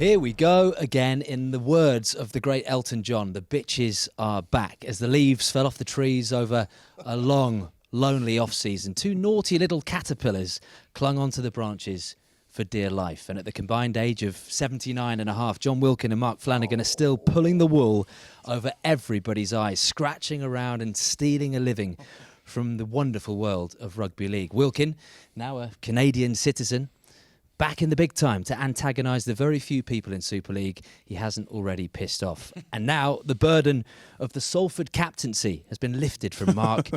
Here we go again. In the words of the great Elton John, the bitches are back. As the leaves fell off the trees over a long, lonely off-season, two naughty little caterpillars clung onto the branches for dear life. And at the combined age of 79 and a half, Jon Wilkin and Mark Flanagan are still pulling the wool over everybody's eyes, scratching around and stealing a living from the wonderful world of rugby league. Wilkin, now a Canadian citizen, back in the big time to antagonise the very few people in Super League he hasn't already pissed off. And now the burden of the Salford captaincy has been lifted from Mark.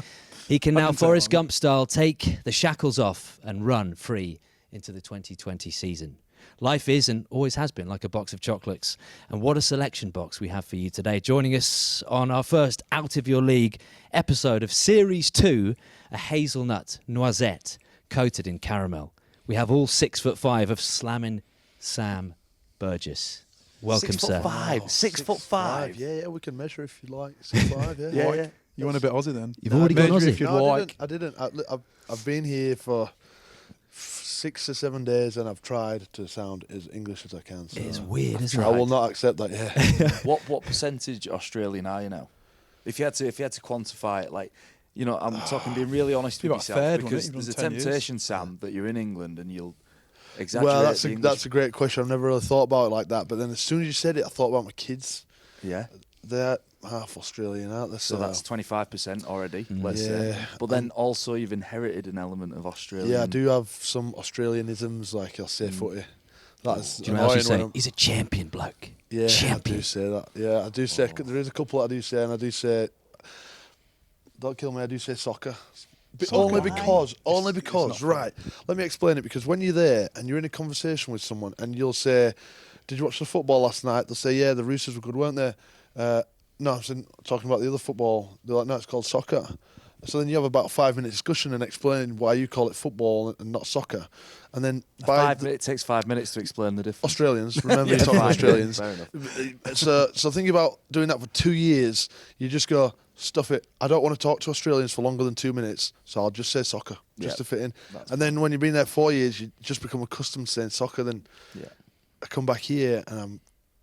He can now, Forrest Gump style, take the shackles off and run free into the 2020 season. Life is and always has been like a box of chocolates. And what a selection box we have for you today. Joining us on our first Out of Your League episode of Series 2, a hazelnut noisette coated in caramel. We have all 6'5" of slamming Sam Burgess. Welcome, sir. 6'5". Yeah, we can measure if you like. 6'5", yeah. Yeah. You want a bit Aussie then? You've already gone Aussie. If you'd like. I didn't. I've been here for 6 or 7 days and I've tried to sound as English as I can. So It's weird, isn't it? I will not accept that. Yeah. What percentage Australian are you now? If you had to quantify it, like, you know, I'm talking being really honest with About yourself, third, because wasn't it? there's a You've done 10 temptation, years. Sam, that you're in England and you'll exaggerate. Well, the that's a great question. I've never really thought about it like that. But then as soon as you said it, I thought about my kids. Yeah. They're half Australian, aren't they? So that's 25% already, let's Yeah. say. But then also you've inherited an element of Australian. Yeah, I do have some Australianisms, like I'll say footy. That's Do you know what else you annoying say? when He's a champion bloke. Yeah, Champion. I do say that. Yeah, I do say. There is a couple that I do say, and I do say. Don't kill me. I do say soccer. Only because. Right. Let me explain it. Because when you're there and you're in a conversation with someone, and you'll say, "Did you watch the football last night?" They'll say, "Yeah, the Roosters were good, weren't they?" No, I'm talking about the other football. They're like, "No, it's called soccer." So then you have about a 5-minute discussion and explain why you call it football and not soccer. And then It takes 5 minutes to explain the difference. Australians, remember you're talking Australians. Fair enough. So think about doing that for 2 years. You just go, stuff it. I don't want to talk to Australians for longer than 2 minutes, so I'll just say soccer, just to fit in. And then when you've been there 4 years, you just become accustomed to saying soccer. Then I come back here and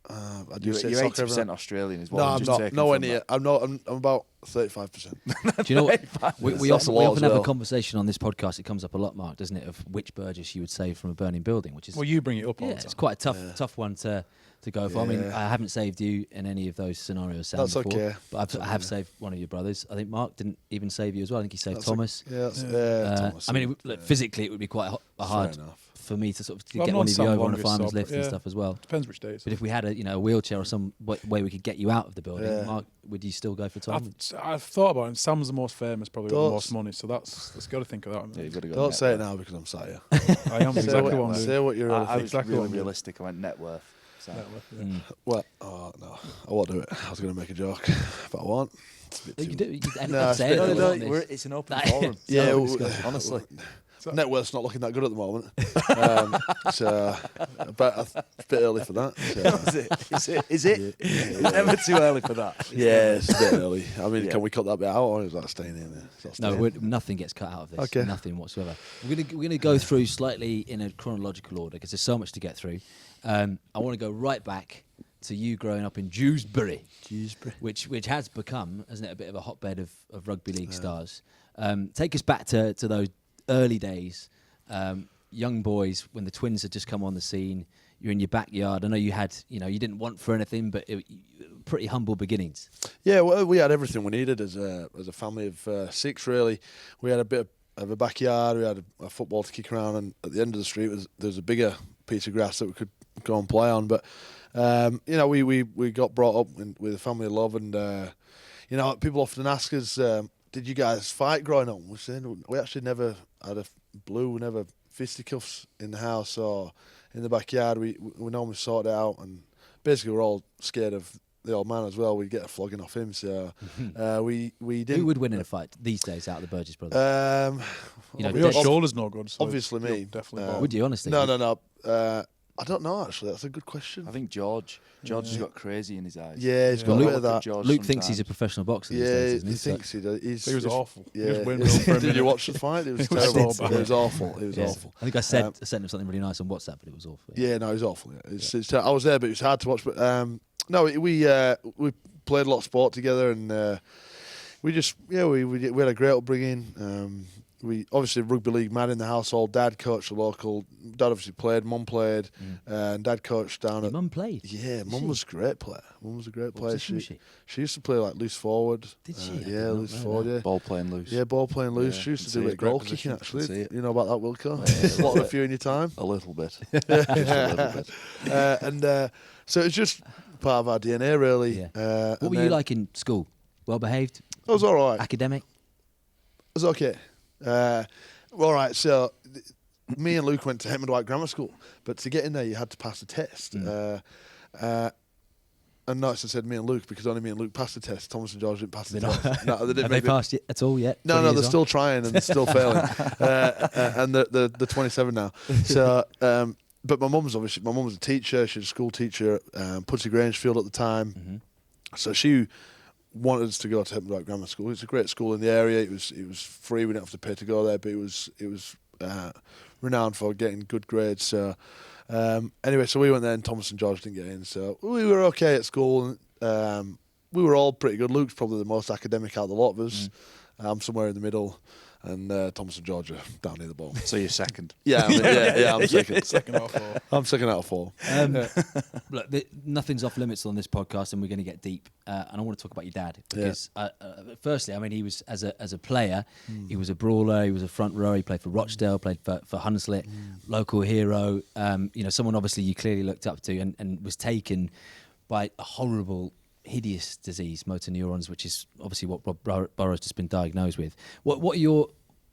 I do say You're soccer. 80% Australian is what No, I'm I'm just not. taking Nowhere from near. that. I'm not. I'm about 35%. Do you know what? We That's often, a lot we as often have a well. conversation on this podcast. It comes up a lot, Mark, doesn't it? Of which Burgess you would save from a burning building, which is Well, you bring it up all yeah, the time. it's quite a tough one to go for. I mean, Yeah. I haven't saved you in any of those scenarios, Sam, That's before, okay. but I have saved one of your brothers. I think Mark didn't even save you as well. I think he saved That's Thomas. Thomas. I mean, look, physically, it would be quite hard Fair enough. for me to sort of Well, get I'm one not of you Sam over on a Burgess, farmer's so, lift and yeah. stuff as well. Depends which days. But if we had a wheelchair or some way we could get you out of the building, Yeah. Mark, would you still go for Tom? I've thought about it. Sam's the most famous, probably with the Don't- most money, so that's got to think of that. Yeah, you've got to go Don't net say it worth. now because I'm sat here. I am exactly what I'm Say doing. what you're really I was Exactly what really I'm doing. realistic. I went net worth. So. Well, oh no, I won't do it. I was going to make a joke, but I won't. It's a bit You too- can do. You can No, say it. no, if you no, want this. It's an open That- forum. Yeah, No, well, discuss- honestly. Net worth's not looking that good at the moment. But it's a bit early for that. So. Is it? It's never too early for that. Yeah, it's a bit early. I mean, Yeah. can we cut that bit out, or is that staying in there? Is that No, staying? nothing gets cut out of this. Okay. Nothing whatsoever. We're gonna go through slightly in a chronological order because there's so much to get through. I want to go right back to you growing up in Dewsbury, which has become, hasn't it, a bit of a hotbed of rugby league stars. Take us back to those early days, young boys when the Twins had just come on the scene. You're in your backyard. I know you had, you didn't want for anything, but pretty humble beginnings. Yeah, well, we had everything we needed as a family of 6. Really, we had a bit of a backyard. We had a football to kick around, and at the end of the street there was a bigger piece of grass that we could go and play on. But we got brought up with a family of love, and people often ask us, "Did you guys fight growing up?" We said we actually never had never fisticuffs in the house or in the backyard. We normally sort it out, and basically we're all scared of the old man as well. We'd get a flogging off him, so we didn't. Who would win in a fight these days out of the Burgess brothers? Your shoulder's no good. So obviously you're me. definitely. Would you honestly? No. I don't know, actually. That's a good question. I think George has got crazy in his eyes. Yeah, he's got Well, a bit of that. George Luke thinks sometimes. he's a professional boxer these Yeah, days, he isn't he? thinks he does. He was awful. He Yeah. was windmill for a Did you minute. watch the fight? It was It was terrible. so bad. It was awful. It was Yeah. awful. I think I sent him something really nice on WhatsApp, but it was awful. Yeah, no, it was awful. Yeah. It's I was there, but it was hard to watch. But no, we played a lot of sport together, and we had a great upbringing. We obviously rugby league man in the household. Dad coached the local. Dad obviously played. Mum played, and Dad coached down Your at. mum played. Yeah, Mum was a great player. Mum was a great player. position was she? She used to play like loose forward. Did she? I did Yeah, not loose know forward. that. Yeah. Ball playing loose. Yeah, ball playing loose. Yeah, She used to can do see it it. Great goal position. kicking, Can see actually. it. You know about that, Wilco? Yeah. A lot of a few in your time. A little bit. Just a little bit. And so it's just part of our DNA, really. Yeah. What were you like in school? Well behaved? I was all right. Academic? It was okay. All right, so me and Luke went to Hetman Dwight Grammar School, but to get in there, you had to pass a test. And notice I said me and Luke because only me and Luke passed the test. Thomas and George didn't pass the test. No, they didn't. Have they make it. passed it at all yet? No, 20 no, years they're on? still trying and they're still failing. And they're 27 now. So, but my mum was a teacher. She was a school teacher at Pudsey Grangefield at the time. Mm-hmm. So she wanted us to go to Hetman Dwight Grammar School. It's a great school in the area. It was free. We didn't have to pay to go there, but it was renowned for getting good grades. So anyway, so we went there and Thomas and George didn't get in. So we were okay at school. And, we were all pretty good. Luke's probably the most academic out of the lot of us. I'm somewhere in the middle. And Thomas and George are down near the ball. So you're second. Yeah, I'm second. Second out of four. I'm second out of four. Look, nothing's off limits on this podcast, and we're going to get deep. And I want to talk about your dad because, firstly, I mean, he was as a player, he was a brawler, he was a front row. He played for Rochdale, played for Hunslet, local hero. Someone obviously you clearly looked up to, and was taken by a horrible, hideous disease, motor neurons, which is obviously what Rob Burrows just been diagnosed with. What are your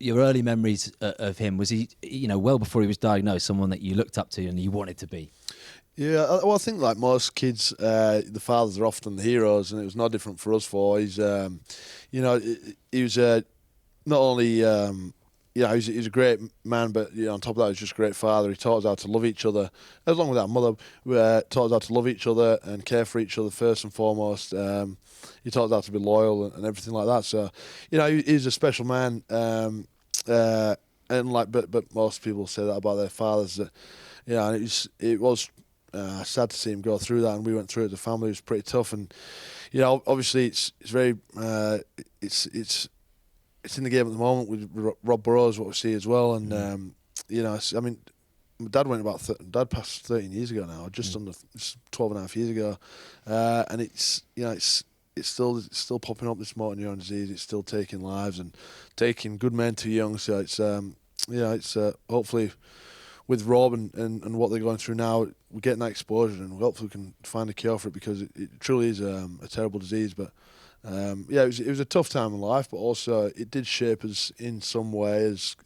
early memories of him? Was he, well before he was diagnosed, someone that you looked up to and you wanted to be? Yeah, well, I think like most kids, the fathers are often the heroes, and it was no different for us four. He's, he was not only, he's a great man, but on top of that, he's just a great father. He taught us how to love each other, along with our mother. Taught us how to love each other and care for each other first and foremost. He taught us how to be loyal and everything like that. So, he's a special man. But most people say that about their fathers. And it was sad to see him go through that, and we went through it as a family. It was pretty tough, and obviously it's very it's in the game at the moment with Rob Burrows, what we see as well, and my dad went dad passed 13 years ago now, just under 12 and a half years ago, and it's still popping up, this motor neuron disease. It's still taking lives and taking good men too young. So it's hopefully with Rob and what they're going through now, we're getting that exposure, and hopefully we can find a cure for it, because it truly is a terrible disease. But it was a tough time in life, but also it did shape us in some way as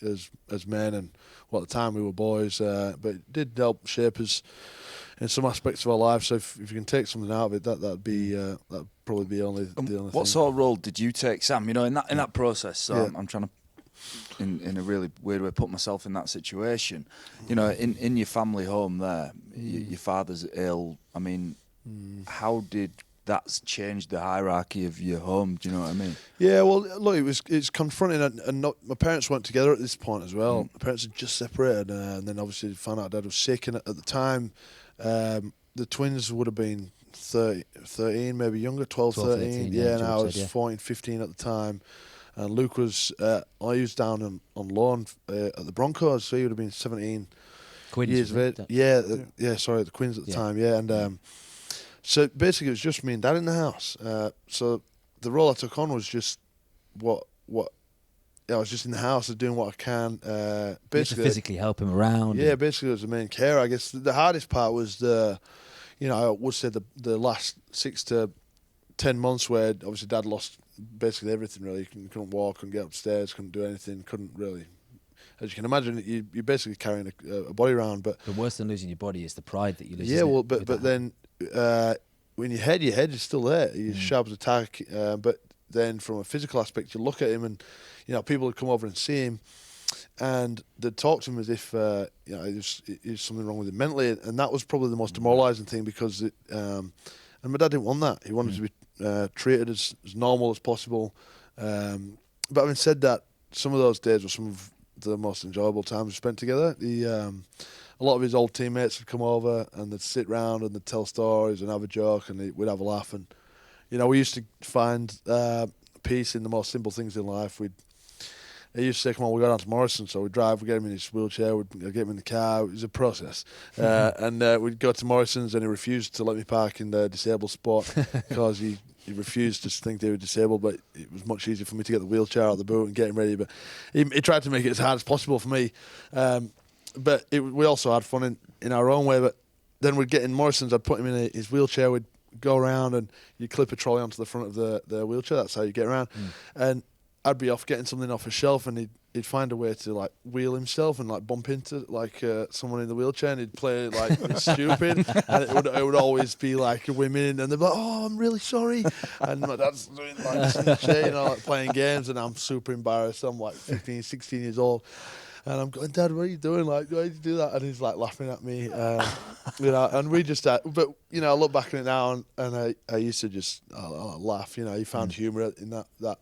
men, and at the time we were boys, but it did help shape us in some aspects of our life. So if you can take something out of it, that'd probably be the only thing. What sort of role did you take, Sam? In that process. So I'm trying to, in a really weird way, put myself in that situation. In your family home there, your father's ill. I mean, how did that's changed the hierarchy of your home? Do you know what I mean? Yeah, well, look, it's confronting, and not, my parents weren't together at this point as well. My parents had just separated, and then obviously found out Dad was sick, and at the time, the twins would have been 13, maybe younger, 12, 13. Yeah, and I was 14, 15 at the time. And Luke was, I was down on loan at the Broncos, so he would have been 17 Quins, years of age. The Quins at the time, and so basically, it was just me and Dad in the house. So the role I took on was just what I was just in the house and doing what I can. Basically, physically help him around. Yeah, basically, it was the main care. I guess the hardest part was I would say the last 6 to 10 months, where obviously Dad lost basically everything. Really, he couldn't walk, couldn't get upstairs, couldn't do anything, couldn't really. As you can imagine, you're basically carrying a body around. But worse than losing your body is the pride that you lose. Yeah, well, but then. When your head is still there. You're sharp as a tack. But then from a physical aspect, you look at him, and people would come over and see him, and they'd talk to him as if there's something wrong with him mentally, and that was probably the most demoralising thing because and my dad didn't want that. He wanted to be treated as normal as possible. But having said that, some of those days were some of the most enjoyable times we spent together. A lot of his old teammates would come over and they'd sit round and they'd tell stories and have a joke and we'd have a laugh. And we used to find peace in the most simple things in life. He used to say, "Come on, we go down to Morrison." So we'd drive, we'd get him in his wheelchair, we'd get him in the car. It was a process. And we'd go to Morrison's and he refused to let me park in the disabled spot because he refused to think they were disabled, but it was much easier for me to get the wheelchair out of the boot and get him ready. But he tried to make it as hard as possible for me. But we also had fun in our own way. But then we'd get in Morrison's, I'd put him in his wheelchair, we'd go around and you'd clip a trolley onto the front of the wheelchair. That's how you get around. And I'd be off getting something off a shelf and he'd find a way to like wheel himself and like bump into like someone in the wheelchair and he'd play like stupid and it would always be like women and they'd be like, "Oh, I'm really sorry," and my dad's doing like some shit, like playing games and I'm super embarrassed. I'm like 15, 16 years old. And I'm going, "Dad, what are you doing? Like, why did you do that?" And he's like laughing at me, and we just, but I look back on it now, and I used to just laugh. He found humour in that,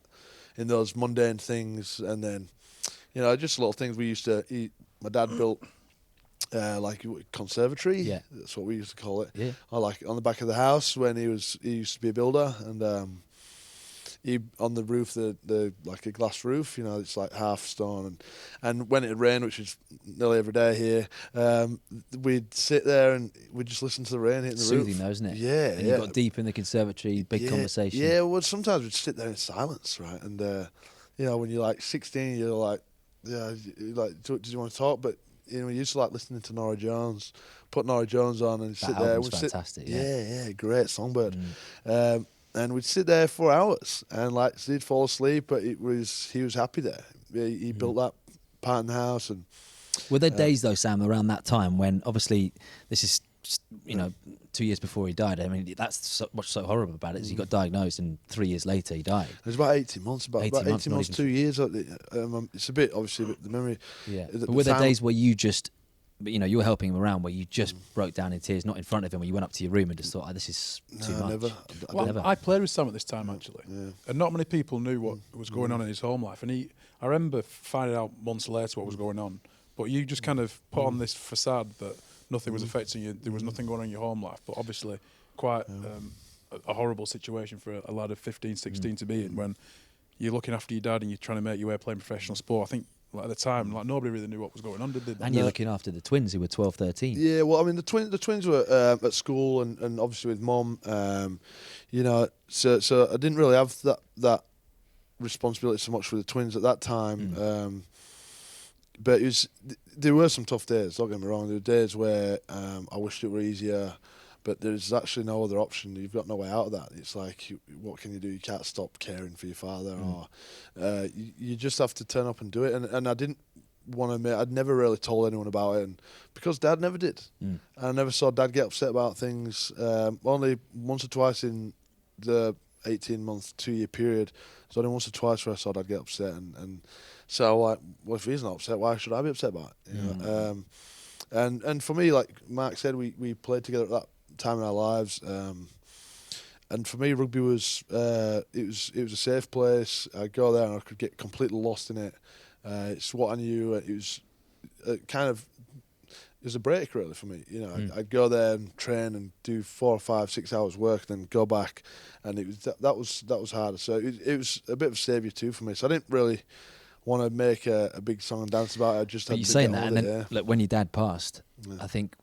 in those mundane things, and then, just little things we used to eat. My dad built like a conservatory. Yeah, that's what we used to call it. Yeah, like on the back of the house when he used to be a builder, and he on the roof, the like a glass roof, it's like half stone, and when it rained, which is nearly every day here, we'd sit there and we'd just listen to the rain hitting the roof. Soothing, though, isn't it? Yeah, and you got deep in the conservatory, big conversation. Yeah, well, sometimes we'd sit there in silence, right? And when you're like 16, you're like, yeah, like, do you want to talk? But we used to like listening to Norah Jones, put Norah Jones on and sit there. That fantastic. Yeah, great songbird. And we'd sit there for hours, and like he'd fall asleep, but he was happy there. He built that part in the house. And were there days though, Sam, around that time when obviously this is 2 years before he died? I mean, that's what's so horrible about it is he got diagnosed, and 3 years later he died. It was about 18 months. About 18 months, 2 years. It's a bit obviously the memory. Yeah, but were there days where you just? But you were helping him around where you just broke down in tears, not in front of him, where you went up to your room and just thought, "This is too much." Never. I played with Sam at this time actually, and not many people knew what was going on in his home life. And I remember finding out months later what was going on. But you just kind of put on this facade that nothing was affecting you. There was nothing going on in your home life, but obviously quite a horrible situation for a lad of 15, 16 to be in when you're looking after your dad and you're trying to make your way playing professional sport. I think. Like at the time, like nobody really knew what was going on, did they? And you're looking after the twins who were 12, 13. Yeah, well, I mean, the twins were at school and obviously with mum, so I didn't really have that responsibility so much for the twins at that time. But there were some tough days. Don't get me wrong. There were days where I wished it were easier. But there's actually no other option. You've got no way out of that. It's like, what can you do? You can't stop caring for your father, or you just have to turn up and do it. And I didn't want to admit, I'd never really told anyone about it, and because Dad never did. I never saw Dad get upset about things. Only once or twice in the 18-month, 2-year period. So only once or twice where I saw Dad get upset, and so like, well, if he's not upset, why should I be upset about it? You know? And for me, like Mark said, we played together at that time in our lives, and for me, rugby was it was a safe place. I'd go there and I could get completely lost in it. It's what I knew. It was it was a break really for me. You know, I'd go there and train and do 4 or 5, 6 hours work, then go back, and it was that was hard. So it was a bit of a saviour too for me. So I didn't really want to make a big song and dance about it. I just had but you're to saying get that, on and with then it, look, when your dad passed, I think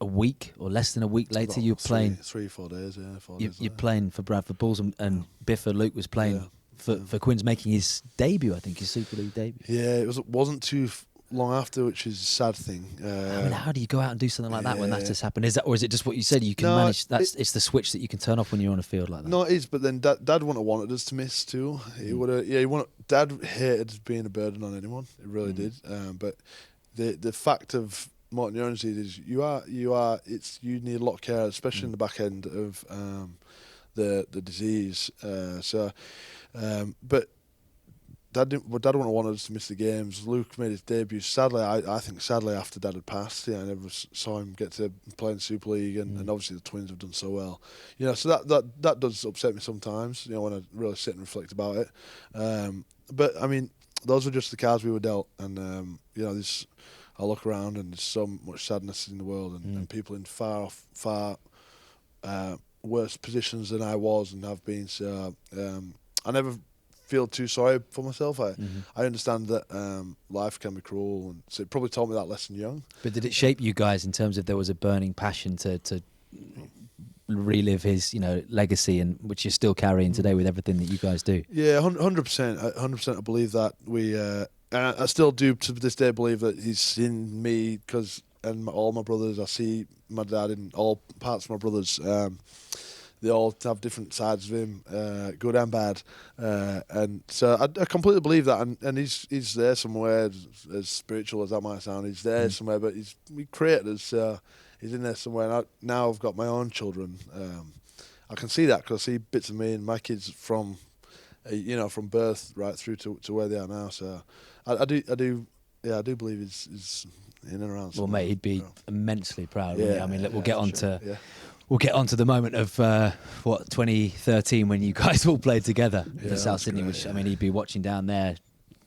a week or less than a week later, you're playing 3 or 4 days. Yeah, 4 you're days. playing for Bradford Bulls, and Biffa Luke was playing for Quins, making his debut. I think his Super League debut. Yeah, it wasn't too long after, which is a sad thing. I mean, how do you go out and do something like that when that's just happened? Is that, or is it just what you said? You can manage. It's the switch that you can turn off when you're on a field like that. No, it is. But then Dad wouldn't have wanted us to miss too. He would have. Yeah, he wanted. Dad hated being a burden on anyone. It really did. But the fact of motor neuron disease is you need a lot of care, especially in the back end of the disease. But Dad wouldn't have wanted us to miss the games. Luke made his debut. Sadly, I think sadly after Dad had passed. I never saw him get to play in Super League, and obviously the Twins have done so well. So that does upset me sometimes. When I really sit and reflect about it. But I mean, those were just the cards we were dealt, and I look around and there's so much sadness in the world, and people in far worse positions than I was and have been. So I never feel too sorry for myself. I understand that life can be cruel, and so it probably taught me that lesson young. But did it shape you guys in terms of there was a burning passion to relive his legacy, and which you're still carrying today with everything that you guys do? Yeah, 100%. 100%. I believe that I still do to this day believe that he's seen me and all my brothers. I see my dad in all parts of my brothers. They all have different sides of him, good and bad, and so I completely believe that. And he's there somewhere, as spiritual as that might sound. He's there somewhere, but we created us. He's in there somewhere. And now I've got my own children. I can see that because I see bits of me and my kids from birth right through to where they are now. So I do believe he's in and around. Well, mate, he'd be immensely proud. Yeah, I mean, look, we'll get on to. Yeah. We'll get on to the moment of 2013 when you guys all played together for South Sydney, which I mean he'd be watching down there,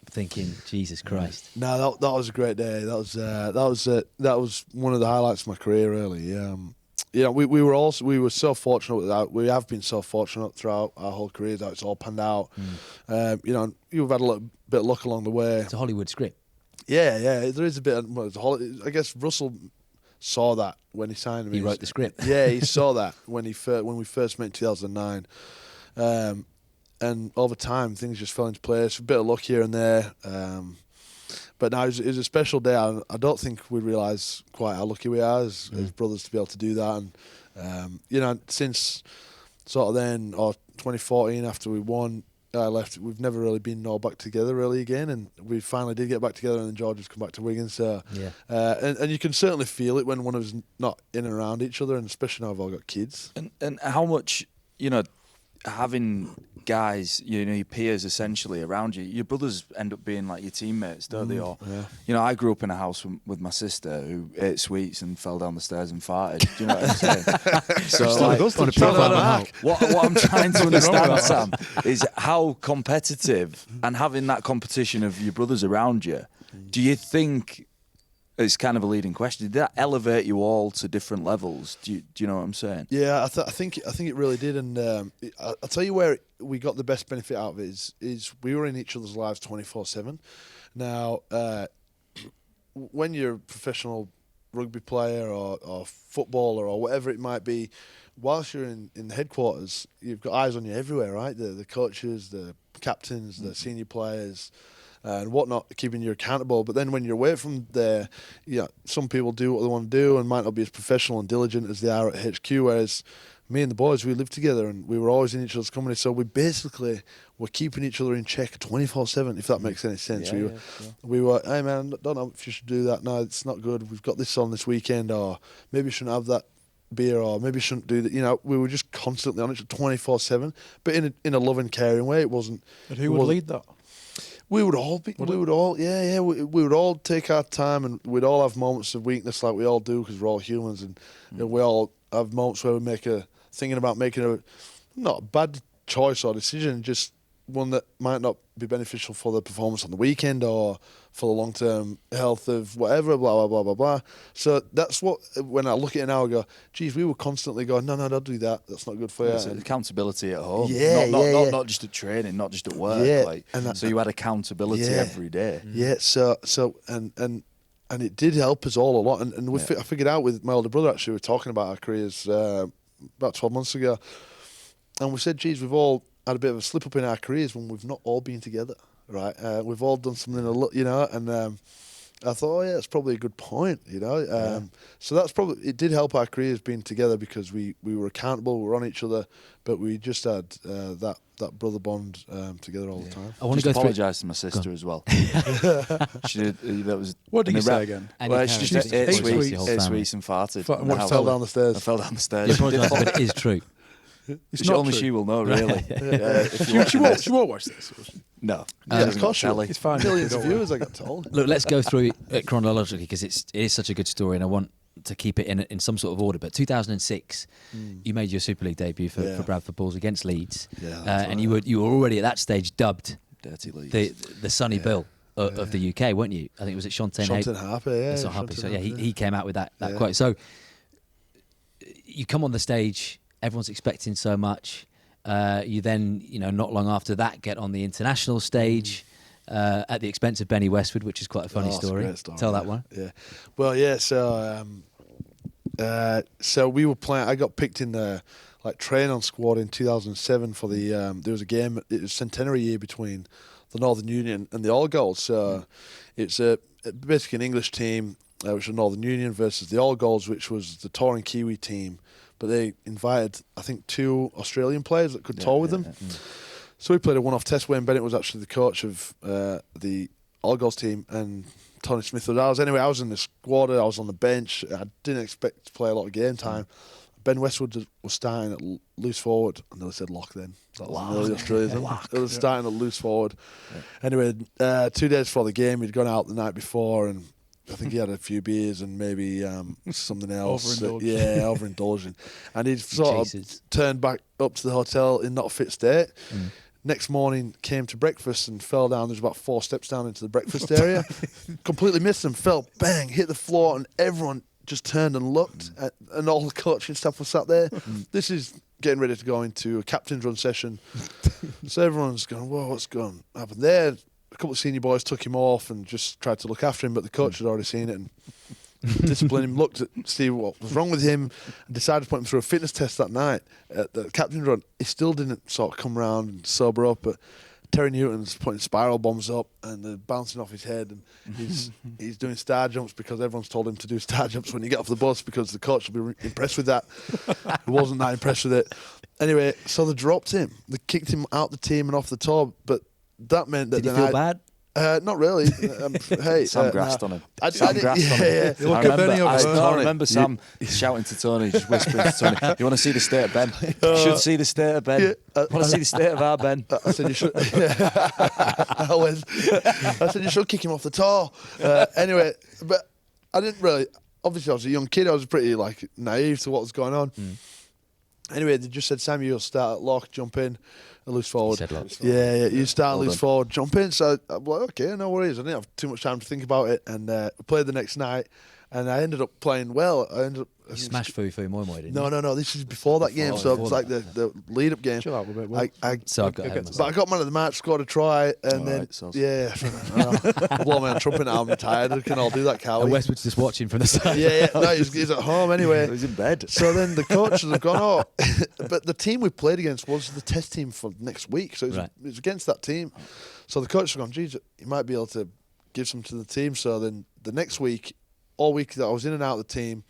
thinking, Jesus Christ. No, that was a great day. That was one of the highlights of my career, really. We were so fortunate with that. We have been so fortunate throughout our whole careers that it's all panned out. You've had a little bit of luck along the way. It's a Hollywood script. Yeah, there is a bit. I guess Russell saw that when he signed me. He wrote the script. Yeah, he saw that when we first met in 2009, and over time things just fell into place. A bit of luck here and there, but now it was a special day. I don't think we realise quite how lucky we are as brothers to be able to do that. And since sort of then, or 2014 after we won. I left. We've never really been all back together really again, and we finally did get back together. And then George has come back to Wigan, so and you can certainly feel it when one of us not in and around each other, and especially now we've all got kids. And how much having guys, your peers essentially around you, your brothers end up being like your teammates, don't they? Or I grew up in a house with my sister who ate sweets and fell down the stairs and farted. Do you know what I'm saying? What I'm trying to understand, Sam, is how competitive, and having that competition of your brothers around you, do you think? It's kind of a leading question. Did that elevate you all to different levels? Do you know what I'm saying? Yeah, I think it really did. And I'll tell you where we got the best benefit out of it is we were in each other's lives 24/7. Now, when you're a professional rugby player or footballer or whatever it might be, whilst you're in the headquarters, you've got eyes on you everywhere, right? The coaches, the captains, the senior players, and whatnot, keeping you accountable. But then when you're away from there, some people do what they want to do and might not be as professional and diligent as they are at HQ, whereas me and the boys, we lived together and we were always in each other's company, so we basically were keeping each other in check 24/7, if that makes any sense. We were, hey man, I don't know if you should do that. No, it's not good. We've got this on this weekend, or maybe you shouldn't have that beer, or maybe you shouldn't do that. We were just constantly on it 24/7, but in a loving, caring way. It wasn't. And who would lead that? We would all be. We would all take our time, and we'd all have moments of weakness, like we all do, because we're all humans, and we all have moments where we thinking about making a not a bad choice or decision, just one that might not be beneficial for the performance on the weekend or for the long-term health of whatever, blah, blah, blah, blah, blah. So that's what, when I look at it now, I go, geez, we were constantly going, no, don't do that. That's not good for you. It's accountability at home. Not just at training, not just at work. Yeah. So you had accountability every day. Yeah, so and it did help us all a lot. And I figured out with my older brother, actually, we were talking about our careers about 12 months ago. And we said, geez, we've all had a bit of a slip up in our careers when we've not all been together, right? We've all done something, and I thought, that's probably a good point, So that's probably, it did help our careers being together because we were accountable, we were on each other, but we just had that brother bond together all the time. I want to apologise to my sister as well. She did. That was. What did you say again? Well, she just ate sweets and farted. Fell down the stairs. I fell down the stairs. You apologise, but it is true. It's Which not only true. she will know, really. If you watch this. She won't watch this. No. Of course she will. It's fine. Millions of Don't worry. viewers, I got told. Look, let's go through it chronologically because it is such a good story, and I want to keep it in some sort of order. But 2006, you made your Super League debut for Bradford Bulls against Leeds, Yeah, and you were already at that stage dubbed Dirty Leeds. the Sonny Bill of the UK, weren't you? I think it was at Shantae Harper, yeah. So happy. So yeah, Shantae he came out with that Yeah. quote. So you come on the stage, everyone's expecting so much. You then, not long after that, get on the international stage at the expense of Benny Westwood, which is quite a funny Oh, it's a story. great story, Tell that yeah. one. Yeah. Well, yeah. So we were playing. I got picked in the train-on squad in 2007 for the. There was a game. It was centenary year between the Northern Union and the All Golds. So it's basically an English team, which was Northern Union, versus the All Golds, which was the touring Kiwi team. But they invited, I think, 2 Australian players that could tour with them. So we played a one-off test. Wayne Bennett was actually the coach of the All Golds team, and Tony Smith was ours. Anyway, I was in the squad. I was on the bench. I didn't expect to play a lot of game time. Ben Westwood was starting at loose forward, and they said lock then. That was the Australians. It was starting at loose forward. Yeah. Anyway, 2 days before the game, he'd gone out the night before, and I think he had a few beers and maybe something else. Overindulging. And he'd sort of turned back up to the hotel in not a fit state. Next morning, came to breakfast and fell down. There's about 4 steps down into the breakfast area. Completely missed him, fell, bang, hit the floor, and everyone just turned and looked, and all the coaching staff was sat there. This is getting ready to go into a captain's run session. So everyone's going, whoa, what's going to happen there? A couple of senior boys took him off and just tried to look after him, but the coach had already seen it and disciplined him, looked at see what was wrong with him, and decided to put him through a fitness test that night at the captain's run. He still didn't sort of come around and sober up, but Terry Newton's putting spiral bombs up and they're bouncing off his head, and he's doing star jumps because everyone's told him to do star jumps when you get off the bus because the coach will be impressed with that. He wasn't that impressed with it. Anyway, so they dropped him. They kicked him out the team and off the tour, but that meant that Did you feel bad? Not really. Hey, Sam grassed on him. Sam grassed on him. Yeah. I remember Sam shouting to Tony, just whispering to Tony, "You want to see the state of Ben? You should see the state of Ben. Yeah, Want to see the state of our Ben?" I said you should. I said you should kick him off the tour. Anyway, but I didn't really. Obviously, I was a young kid. I was pretty naive to what was going on. Anyway, they just said, Sam, you'll start at lock, jump in, a loose forward. Yeah, you start loose forward, jump in. So I'm like, okay, no worries. I didn't have too much time to think about it, and we played the next night, and I ended up playing well. You smashed Fui Fui Moi Moi, didn't you? No. This is before that game, so it was like the lead-up game. Chill out a bit. But I got man of the match, scored a try, and then blow my own trumpet now. I'm tired. I can all do that, Cowie. And Westwood's just watching from the side. Yeah. No, he's at home anyway. He's in bed. So then the coaches have gone, but the team we played against was the test team for next week, so it was against that team. So the coaches have gone, geez, you might be able to give some to the team. So then the next week, all week that I was in and out of the team,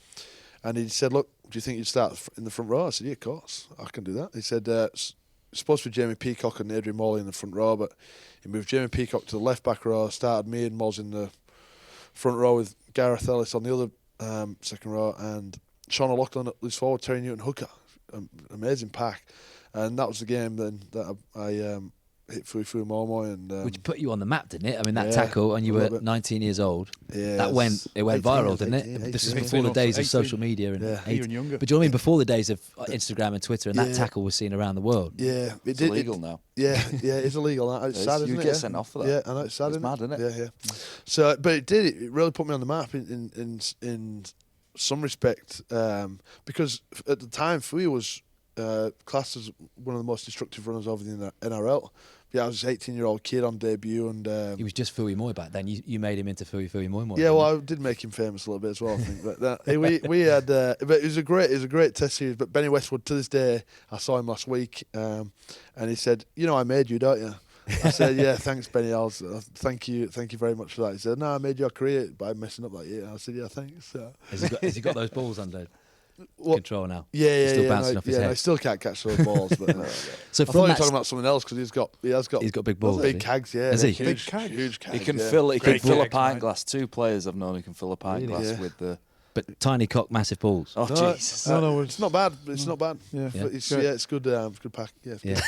and he said, look, do you think you'd start in the front row? I said, yeah, of course, I can do that. He said, it's supposed to be Jamie Peacock and Adrian Morley in the front row, but he moved Jamie Peacock to the left back row, started me and Moz in the front row with Gareth Ellis on the other second row, and Sean O'Loughlin at loose forward, Terry Newton hooker. Amazing pack. And that was the game then that I hit Fui Fui Moi Moi, and which put you on the map, didn't it? I mean, that tackle, and you were 19 years old. Yeah, that went 18, viral, didn't it? 18, this was 18, before the days 18, of social media and even younger. But do you know what I mean? Before the days of Instagram and Twitter, and that tackle was seen around the world. Yeah, It's illegal now. Yeah, it's illegal now. It's sad, isn't it? You get sent off for that. Yeah, I know, it's sad, It's isn't mad, isn't it? Yeah. So, but it really put me on the map in some respect, because at the time Fui was classed as one of the most destructive runners over the NRL. Yeah, I was an 18-year-old kid on debut, and he was just Fui Moi back then. You made him into Fui Fui Moi Moi. Yeah, well, I did make him famous a little bit as well, I think. But we had, but it was a great test series. But Benny Westwood, to this day, I saw him last week, and he said, "You know, I made you, don't you?" I said, "Yeah, thanks, Benny. Thank you very much for that." He said, "No, I made your career by messing up that year." I said, "Yeah, thanks." Has he got those balls under control now? Yeah, still bouncing off his head. I still can't catch those balls. But So I thought you were talking about something else, because he has got big balls. big cags. Yeah, Has he? Huge cags. He can fill a pint glass. 2 players I've known who can fill a pint glass with the But tiny cock, massive balls. Oh, No, Jesus. No, it's not bad. It's not bad. Yeah. But it's Great. it's good. It's good pack. Yeah. It's good.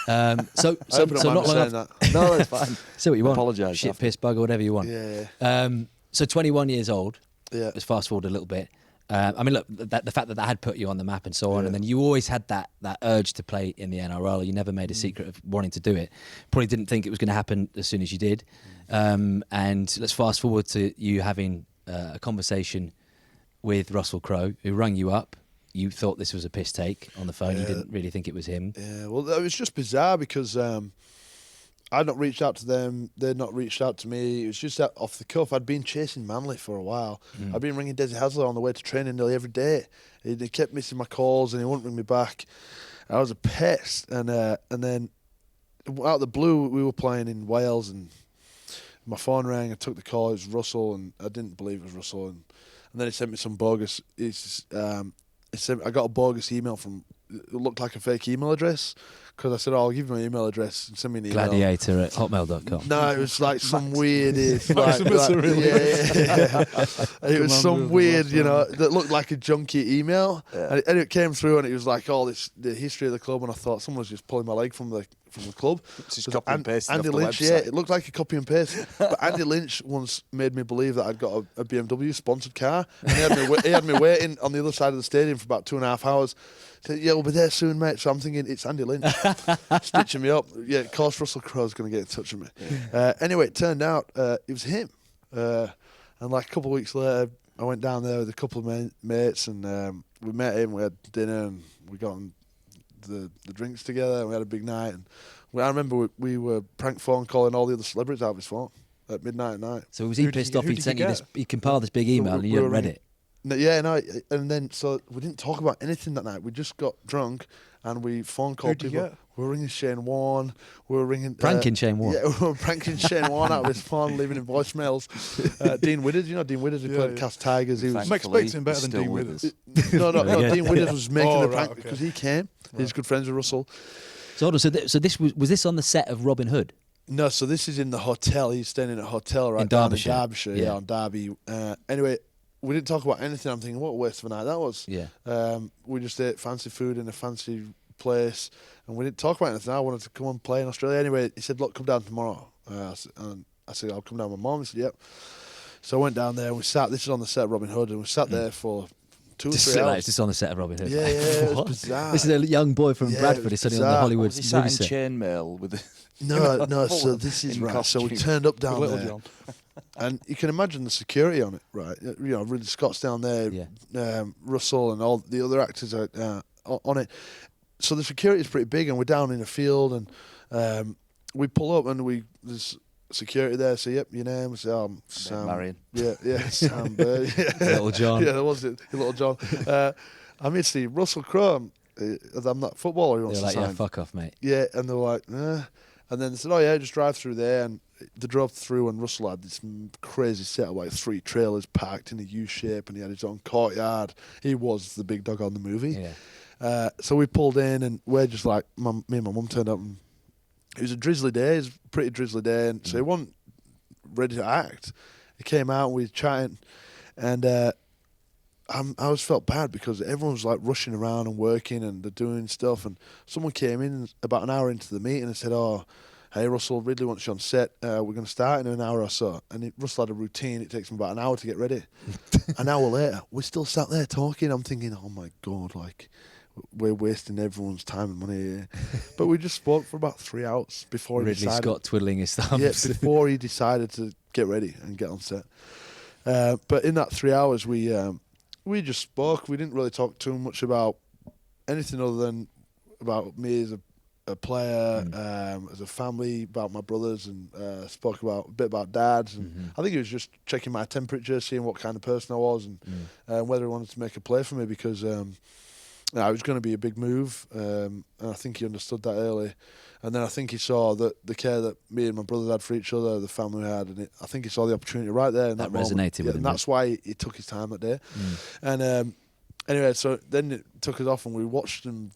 Yeah. So I hope you don't mind not me long saying after. that. No, that's fine. Say what you want. Apologise Shit, after. piss, bug, or whatever you want. Yeah. So 21 years old. Yeah. Let's fast forward a little bit. I mean, look, the fact that had put you on the map and so on, Yeah. and then you always had that urge to play in the NRL. You never made a secret of wanting to do it. Probably didn't think it was going to happen as soon as you did. And let's fast forward to you having a conversation with Russell Crowe, who rang you up. You thought this was a piss take on the phone. You didn't really think it was him. Yeah. Well, it was just bizarre because I'd not reached out to them. They'd not reached out to me. It was just off the cuff. I'd been chasing Manly for a while. I'd been ringing Desi Hasler on the way to training nearly every day. He kept missing my calls and he wouldn't ring me back. I was a pest. And then out of the blue, we were playing in Wales and my phone rang. I took the call. It was Russell, and I didn't believe it was Russell. And then he sent me some bogus. I got a bogus email from. It looked like a fake email address because I said, "Oh, I'll give you my email address and send me an email." Gladiator@hotmail.com. No, it was like some weird. It was some weird, that looked like a junky email, and it came through, and it was like all the history of the club, and I thought someone was just pulling my leg from the club. Just copy and paste Andy off the Lynch, website. it looked like a copy and paste. But Andy Lynch once made me believe that I'd got a BMW sponsored car, and he had me waiting on the other side of the stadium for about 2.5 hours. Said, "Yeah, we'll be there soon, mate." So I'm thinking it's Andy Lynch stitching me up. Yeah, of course Russell Crowe's going to get in touch with me. Anyway, it turned out it was him. And like a couple of weeks later, I went down there with a couple of mates, and we met him. We had dinner, and we got on the drinks together, and we had a big night. And I remember we were prank phone calling all the other celebrities out of his phone at midnight at night. So was he Who did pissed you- off? who He'd did sent you you this. get? He compiled this big email, and you hadn't read it. No, and then so we didn't talk about anything that night. We just got drunk and we phone called Who'd you people. get? We were ringing Shane Warne. We were ringing Pranking Shane Warne. Yeah, we were pranking Shane Warne out of his phone, leaving him voicemails. Dean Widders, Dean Widders, who played Cast Tigers. He was I'm expecting better than Still Dean with Withers. us. no. Yeah. Dean Widders was making Oh, the right, prank okay. because he came. He's good friends with Russell. So hold on. So this was this on the set of Robin Hood? No, so this is in the hotel. He's staying in a hotel right In down Derbyshire. in Derbyshire, Yeah. on Derby. Anyway, we didn't talk about anything. I'm thinking, what a waste of a night that was. Yeah. We just ate fancy food in a fancy place, and we didn't talk about anything. I wanted to come and play in Australia. Anyway, he said, "Look, come down tomorrow." And I said, "I'll come down with Mum." He said, "Yep." So I went down there, and we sat. This is on the set of Robin Hood, and we sat there for 2 or 3 Like, hours. it's just on the set of Robin Hood. Yeah, it was What? bizarre. This is a young boy from Yeah, it Bradford. was He's suddenly on the bizarre. Hollywood Was he sat movie in set. chainmail with the No. full So this is in right. So we costume. turned up down Little there. John. And you can imagine the security on it, right? Really Scott's down there, Yeah. Russell and all the other actors are on it. So the security is pretty big, and we're down in a field, and we pull up, and there's security there. So, "Yep, your name." So, Sam. Marion. Yeah, Sam Burgess. Little John. Yeah, that was it, Little John. I'm here to see Russell Crowe. I'm not footballer. He wants They're to like, sign. "Yeah, fuck off, mate." Yeah, and they're like, "Nah." And then they said, "Oh yeah, just drive through there." And they drove through, and Russell had this crazy setup, like 3 trailers packed in a U shape, and he had his own courtyard. He was the big dog on the movie. Yeah. So we pulled in, and we're just like, me and my mum turned up, and it was a drizzly day. It was a pretty drizzly day, and so he wasn't ready to act. He came out, and we were chatting, and I always felt bad because everyone was like rushing around and working, and they're doing stuff, and someone came in about an hour into the meeting and said, "Oh, hey, Russell, Ridley wants you on set. We're going to start in an hour or so." And Russell had a routine. It takes him about an hour to get ready. An hour later, we're still sat there talking. I'm thinking, oh my God, like, we're wasting everyone's time and money here. But we just spoke for about 3 hours before he Ridley decided. Scott twiddling his thumbs. Yeah, before he decided to get ready and get on set. But in that 3 hours, we just spoke. We didn't really talk too much about anything other than about me as a player, as a family, about my brothers, and spoke about a bit about dads. And I think he was just checking my temperature, seeing what kind of person I was, and whether he wanted to make a play for me because it was going to be a big move. And I think he understood that early. And then I think he saw the care that me and my brothers had for each other, the family we had, and I think he saw the opportunity right there in that moment. resonated with him. And that's why he took his time that day. And anyway, so then it took us off, and we watched him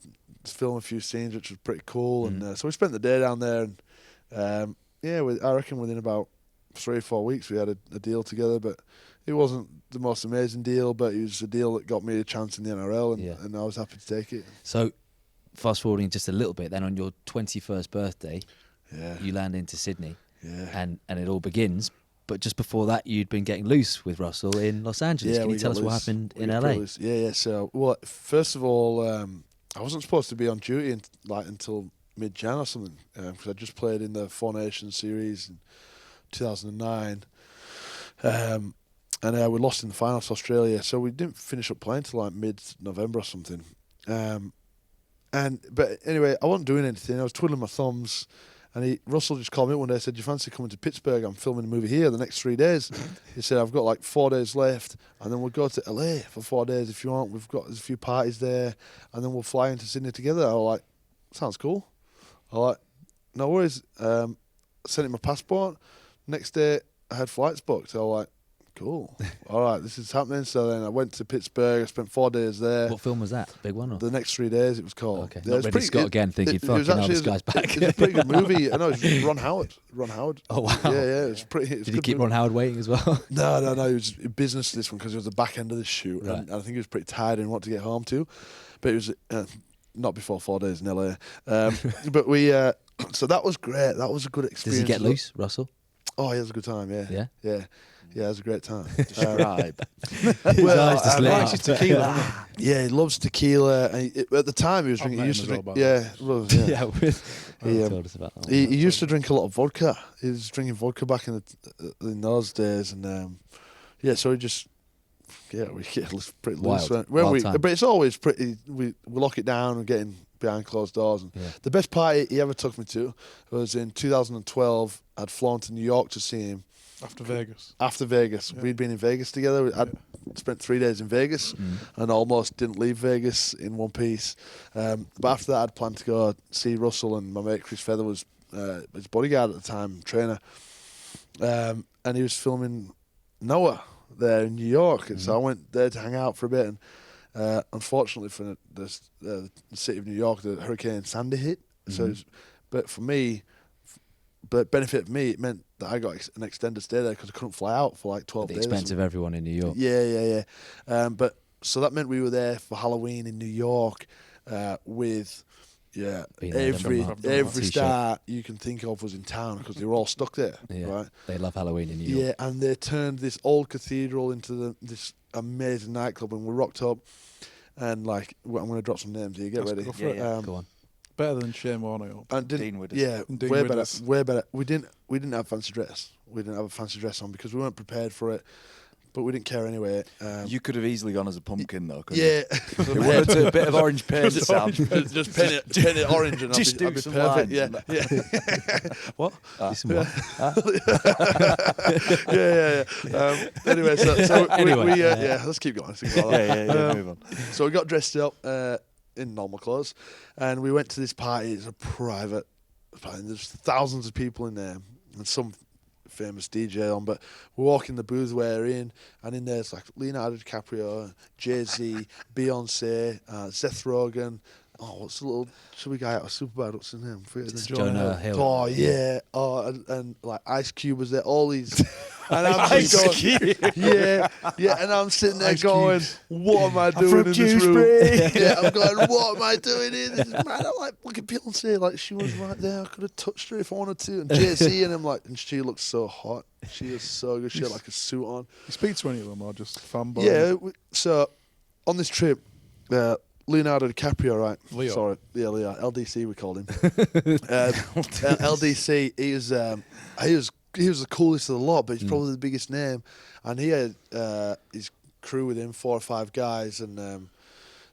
film a few scenes, which was pretty cool. And so we spent the day down there, and I reckon within about 3 or 4 weeks we had a deal together. But it wasn't the most amazing deal, but it was a deal that got me a chance in the NRL, and I was happy to take it. So, fast forwarding just a little bit, then on your 21st birthday, Yeah. you land into Sydney, Yeah. and it all begins. But just before that, you'd been getting loose with Russell in Los Angeles. Yeah, Can we you tell got us what loose. happened We in got LA? loose. Yeah. So, well, first of all, I wasn't supposed to be on duty until mid-Jan or something, because I just played in the Four Nations series in 2009, and we lost in the final to Australia, so we didn't finish up playing till like mid-November or something. But anyway, I wasn't doing anything. I was twiddling my thumbs. And Russell just called me up one day and said, "Do you fancy coming to Pittsburgh? I'm filming a movie here the next 3 days." He said, "I've got like 4 days left, and then we'll go to LA for 4 days if you want. There's a few parties there, and then we'll fly into Sydney together." I was like, "Sounds cool." I was like, "No worries." Sent him my passport. Next day, I had flights booked. I was like, "Cool. All right, this is happening." So then I went to Pittsburgh. I spent 4 days there. What film was that? Big one? Or? The next 3 days, it was called. Okay, Yeah, not it was Ridley pretty- Scott again, thinking, it was fucking hell, this actually- guy's back. It was a pretty good movie. I know, it was Ron Howard. Ron Howard. Oh, wow. Yeah, it was pretty. It was Did a you good keep movie. Ron Howard waiting as well? No. It was business this one because it was the back end of the shoot, Right. and I think he was pretty tired and wanted to get home too. But it was not before 4 days in LA. But we. So that was great. That was a good experience. Does he get loose, Russell? Oh, he has a good time. Yeah. Yeah? Yeah, it was a great time. Describe. His eyes just lit likes up. his tequila. Yeah, he loves tequila. And at the time, he was I've drinking. met He used to him as drink. well, by Yeah, well, yeah. Yeah, He, told us about that. He used to drink a lot of vodka. He was drinking vodka back in those days, and so he just we get pretty loose. Wild. When Wild we, time. but it's always pretty. We lock it down and get in behind closed doors. And Yeah. the best party he ever took me to was in 2012. I'd flown to New York to see him After Vegas. after Vegas. Yeah. We'd been in Vegas together. I'd spent 3 days in Vegas and almost didn't leave Vegas in one piece. But after that, I'd planned to go see Russell, and my mate Chris Feather was his bodyguard at the time, trainer. And he was filming Noah there in New York. And so I went there to hang out for a bit. And unfortunately for the city of New York, the Hurricane Sandy hit. So, but for me, but benefit of me, it meant that I got an extended stay there because I couldn't fly out for like 12 At the days. expense of everyone in New York. Yeah. But so that meant we were there for Halloween in New York with Been there, done that. every T-shirt. star you can think of was in town because they were all stuck there, Yeah. right? They love Halloween in New York. Yeah, and they turned this old cathedral into this amazing nightclub, and we rocked up. And like, I'm going to drop some names here. Get Let's ready. go for it. Go on. Better than Shane Warne. And Dean Widders. yeah, Dean way Widders. better, way better. We didn't have fancy dress. We didn't have a fancy dress on because we weren't prepared for it, but we didn't care anyway. You could have easily gone as a pumpkin though. Couldn't you? Yeah, It would have took a bit of orange paint, Sam. just paint it orange and Just do I'd be some perfect. lines. Yeah. What? Listen, what? Yeah. Anyway, so Anyway, we let's keep going. Move on. So we got dressed up in normal clothes, and we went to this party. It's a private party. There's thousands of people in there, and some famous DJ on. But we walk in the booth we're in, and in there's like Leonardo DiCaprio, Jay-Z, Beyonce, Seth Rogen. Oh, what's the little chubby guy out of Superbad? What's his name? It's Jonah Hill. Oh yeah. Oh, and like Ice Cube was there. All these. And I'm just going, yeah. And I'm sitting there Ice going, Cubes. what am I doing in this room? Dewsbury. Yeah, I'm going, what am I doing here? This is mad. I like, look at Beyonce, like she was right there. I could have touched her if I wanted to. And JC and I'm like, and she looked so hot. She was so good. She had like a suit on. You speak to any of them or just fanboy? Yeah. So on this trip, Leonardo DiCaprio, right? Leo. Sorry, yeah, Leo. LDC, we called him. LDC. He was the coolest of the lot, but he's probably the biggest name. And he had his crew with him, 4 or 5 guys, and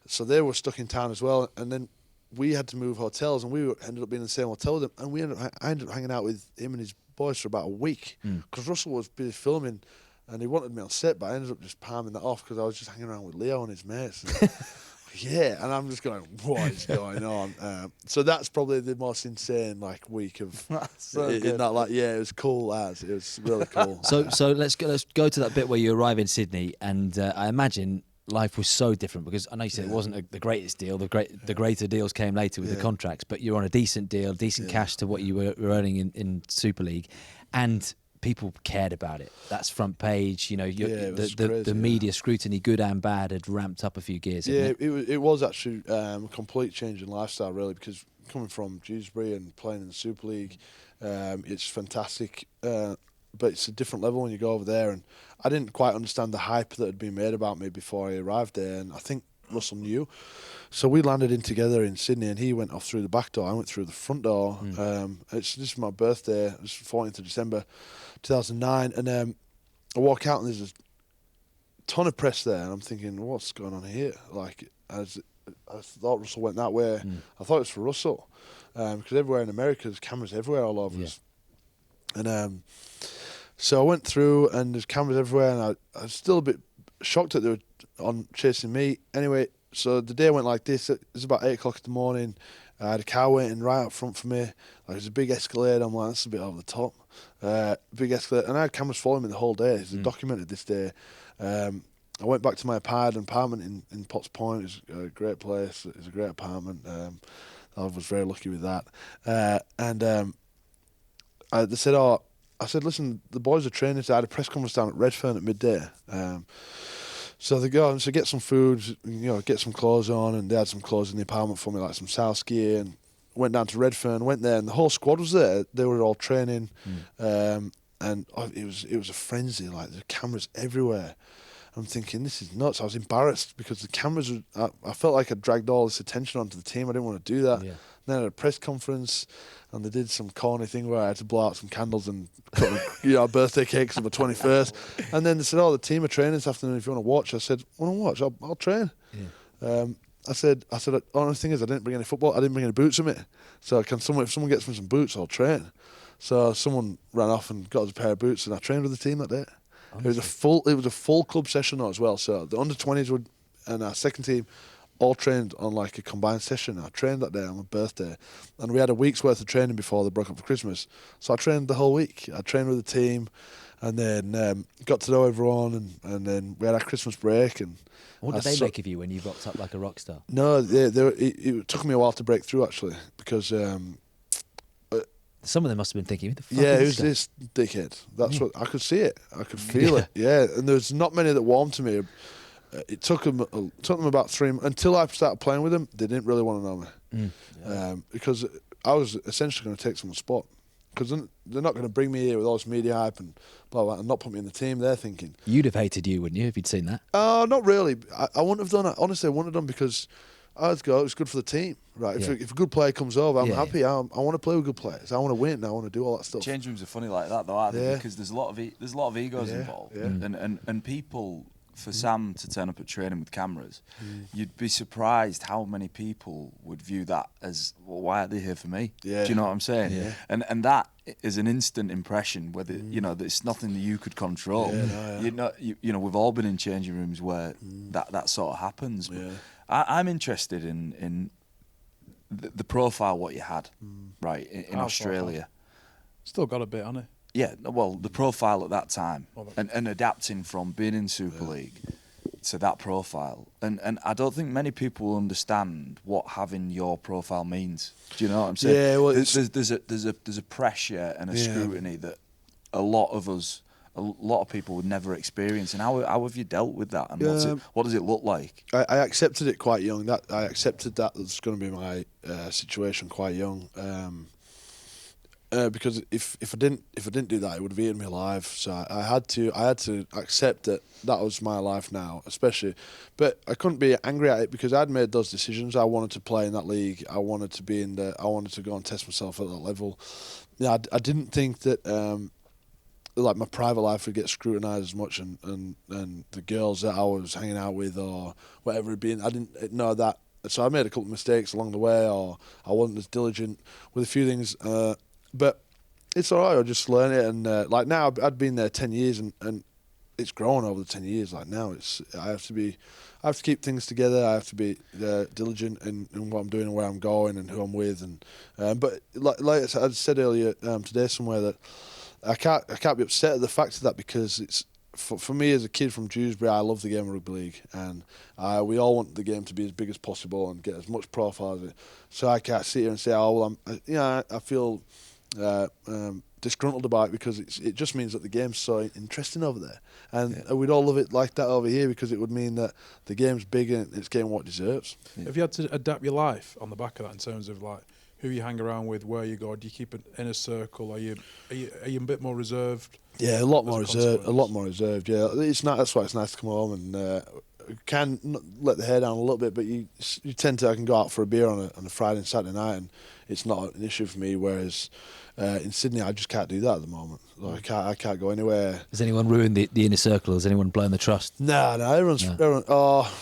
so they were stuck in town as well. And then we had to move hotels, and ended up being in the same hotel with them. And I ended up hanging out with him and his boys for about a week because Russell was busy filming. And he wanted me on set, but I ended up just palming that off because I was just hanging around with Leo and his mates. And yeah, and I'm just going, what is going on? So that's probably the most insane week of in that. It was cool as it was really cool. So let's go to that bit where you arrive in Sydney, and I imagine life was so different because I know you said it wasn't the greatest deal. The greater deals came later with the contracts, but you're on a decent deal, decent cash to what you were earning in Super League, and people cared about it. That's front page. You know, it was the crazy, media scrutiny, good and bad, had ramped up a few gears. Yeah, hadn't it was actually a complete change in lifestyle, really, because coming from Dewsbury and playing in the Super League, it's fantastic. But it's a different level when you go over there, and I didn't quite understand the hype that had been made about me before I arrived there, and I think Russell knew. So we landed in together in Sydney, and he went off through the back door. I went through the front door. This is my birthday. It was 14th of December 2009, and I walk out and there's a ton of press there, and I'm thinking, what's going on here? Like, I thought Russell went that way. I thought it was for Russell, because everywhere in America there's cameras everywhere all over us. And so I went through, and there's cameras everywhere, and I was still a bit shocked that they were on chasing me. Anyway, so the day went like this. It was about 8 o'clock in the morning. I had a car waiting right up front for me. Like, it was a big Escalade. I'm like, that's a bit over the top. Big Escalade. And I had cameras following me the whole day. It's documented this day. I went back to my apartment in Potts Point. It was a great place. It was a great apartment. I was very lucky with that. They said, I said, listen, the boys are training. So I had a press conference down at Redfern at midday. So they go and so get some food, get some clothes on, and they had some clothes in the apartment for me, like some South gear, and went down to Redfern, went there, and the whole squad was there. They were all training, and it was a frenzy. Like, the cameras everywhere. I'm thinking, this is nuts. I was embarrassed because the cameras I felt like I dragged all this attention onto the team. I didn't want to do that. Then I had a press conference, and they did some corny thing where I had to blow out some candles and cut a birthday cake on my 21st. And then they said, the team are training this afternoon. If you want to watch, I said, want to watch? I'll train. I said, the only thing is I didn't bring any football. I didn't bring any boots with me. So if someone gets me some boots, I'll train. So someone ran off and got us a pair of boots, and I trained with the team that day. It was a full club session though as well. So the under-20s and our second team all trained on like a combined session. I trained that day on my birthday, and we had a week's worth of training before they broke up for Christmas. So I trained the whole week. I trained with the team, and then got to know everyone, and then we had our Christmas break. And what did they make of you when you rocked up like a rock star? No, it took me a while to break through actually, because some of them must have been thinking, who the fuck who's is this dickhead? That's what I could see it. I could feel it. Yeah, and there's not many that warmed to me. It took them about 3 months until I started playing with them. They didn't really want to know me, because I was essentially going to take someone's spot. Because they're not going to bring me here with all this media hype and blah blah, and not put me in the team. They're thinking you'd have hated you, wouldn't you, if you'd seen that? Oh, not really. I wouldn't have done it. Honestly, I wouldn't have done, because It's good for the team, right? If a good player comes over, I'm happy. I want to play with good players. I want to win. I want to do all that stuff. Change rooms are funny like that, though, aren't they? Because there's a lot of egos involved, and people. For Sam to turn up at training with cameras, you'd be surprised how many people would view that as, well, why are they here for me? Yeah. Do you know what I'm saying? Yeah. And that is an instant impression, whether that it's nothing that you could control. We've all been in changing rooms where that sort of happens. But I'm interested in the profile what you had, right, in Australia. Still got a bit on it. Yeah, well, the profile at that time, and adapting from being in Super League to that profile, and I don't think many people will understand what having your profile means. Do you know what I'm saying? Yeah, well, there's a pressure and a scrutiny that a lot of people would never experience. And how have you dealt with that? And what does it look like? I accepted it quite young. I accepted that was going to be my situation quite young. Because if I didn't do that, it would have eaten me alive. So I had to accept that was my life now, especially. But I couldn't be angry at it because I'd made those decisions. I wanted to play in that league. I wanted to be I wanted to go and test myself at that level. Yeah, I didn't think that like my private life would get scrutinised as much, and the girls that I was hanging out with or whatever it been. I didn't know that. So I made a couple of mistakes along the way, or I wasn't as diligent with a few things. But it's all right. I just learn it, and like now I'd been there 10 years, and it's grown over the 10 years. Like now, I have to keep things together. I have to be diligent in what I'm doing and where I'm going and who I'm with. And but like I said earlier today somewhere, that I can't be upset at the fact of that, because it's for me as a kid from Dewsbury, I love the game of rugby league, and we all want the game to be as big as possible and get as much profile as it. So I can't sit here and say, oh well, I feel disgruntled about it because it just means that the game's so interesting over there, and we'd all love it like that over here because it would mean that the game's big and it's getting what it deserves. Have you had to adapt your life on the back of that in terms of like who you hang around with, where you go? Do you keep an inner circle? Are you a bit more reserved? Yeah, a lot more reserved. consequence? Yeah, it's not. That's why it's nice to come home and can let the hair down a little bit. But you tend to. I can go out for a beer on a Friday and Saturday night, and it's not an issue for me. Whereas in Sydney, I just can't do that at the moment. Like, I can't go anywhere. Has anyone ruined the inner circle? Has anyone blown the trust? No, everyone. Oh.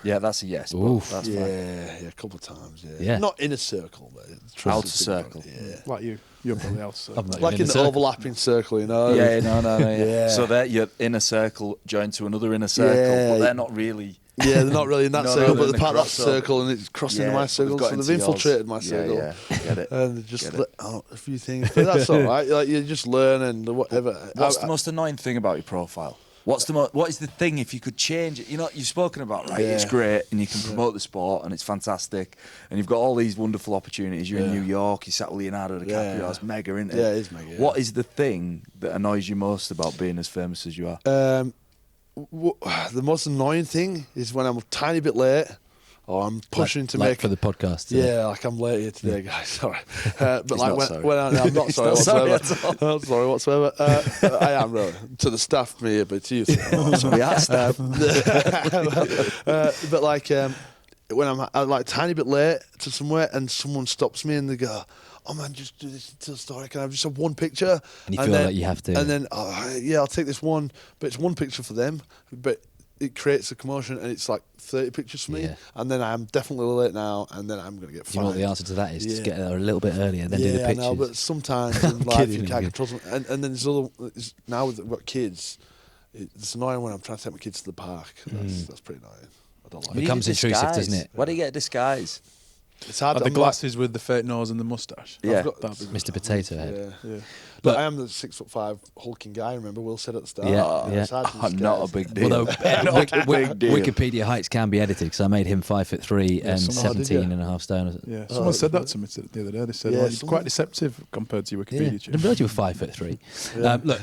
Yeah, that's a yes. Oof. That's Yeah, fine. a couple of times. Yeah. Not in a circle, but Outer circle. Yeah, Like you're probably outer circle. I'm not like even in the circle. overlapping circle, you know. Yeah, no. Yeah. Yeah. So they're your inner circle joined to another inner circle, Yeah. but they're not really. Yeah, they're not really in that No, circle, they're but they're part of that crossover. circle, and it's crossing into my but circle. got So into they've yours. infiltrated my circle. Yeah, get it. And they just Get it. let out a few things, but that's all right. Like, you just learn and whatever. What's the most annoying thing about your profile? What is the thing if you could change it? You know, you've spoken about, right? Yeah. It's great and you can promote the sport and it's fantastic and you've got all these wonderful opportunities. You're in New York, you're sat with Leonardo DiCaprio, that's mega, isn't it? Yeah, it is mega. Yeah. What is the thing that annoys you most about being as famous as you are? The most annoying thing is when I'm a tiny bit late, or I'm pushing to like make for the podcast. today. Yeah, like I'm late here today, guys. Sorry, but He's like not when, sorry. when I'm not sorry not sorry whatsoever. at all. I'm not sorry whatsoever. I am really to the staff, me, but to you. We are staff. But like when I'm like a tiny bit late to somewhere, and someone stops me and they go, "Oh man, just do this to the story. Can I just have one picture?" And you feel then, like you have to. And then, yeah, I'll take this one, but it's one picture for them, but it creates a commotion, and it's like 30 pictures for me, Yeah. and then I'm definitely late now, and then I'm going to get fined. You know what the answer to that is? Just Yeah. get there a little bit earlier and then do the I pictures. know, but sometimes in life kidding, you I'm can't kidding. control something. And then there's other. Now we've got kids. It's annoying when I'm trying to take my kids to the park. That's pretty annoying. I don't like It it. becomes intrusive, doesn't it? Why do you get a disguise? It's hard. Like the glasses with the fake nose and the moustache. Yeah. That'd be Mr. Potato Head. Yeah. Yeah. But I am the 6'5" hulking guy. Remember, Will said at the start. Yeah, yeah. It's hard to I'm not a disguise. big deal. Although Not a big deal. Wikipedia heights can be edited, because I made him 5'3" and somehow did 17 you? and a half stone. Yeah, someone said that to me the other day. They said, Yeah, well, you're someone- quite deceptive compared to your Yeah, Wikipedia. I Chief. didn't realize you were 5'3". Look,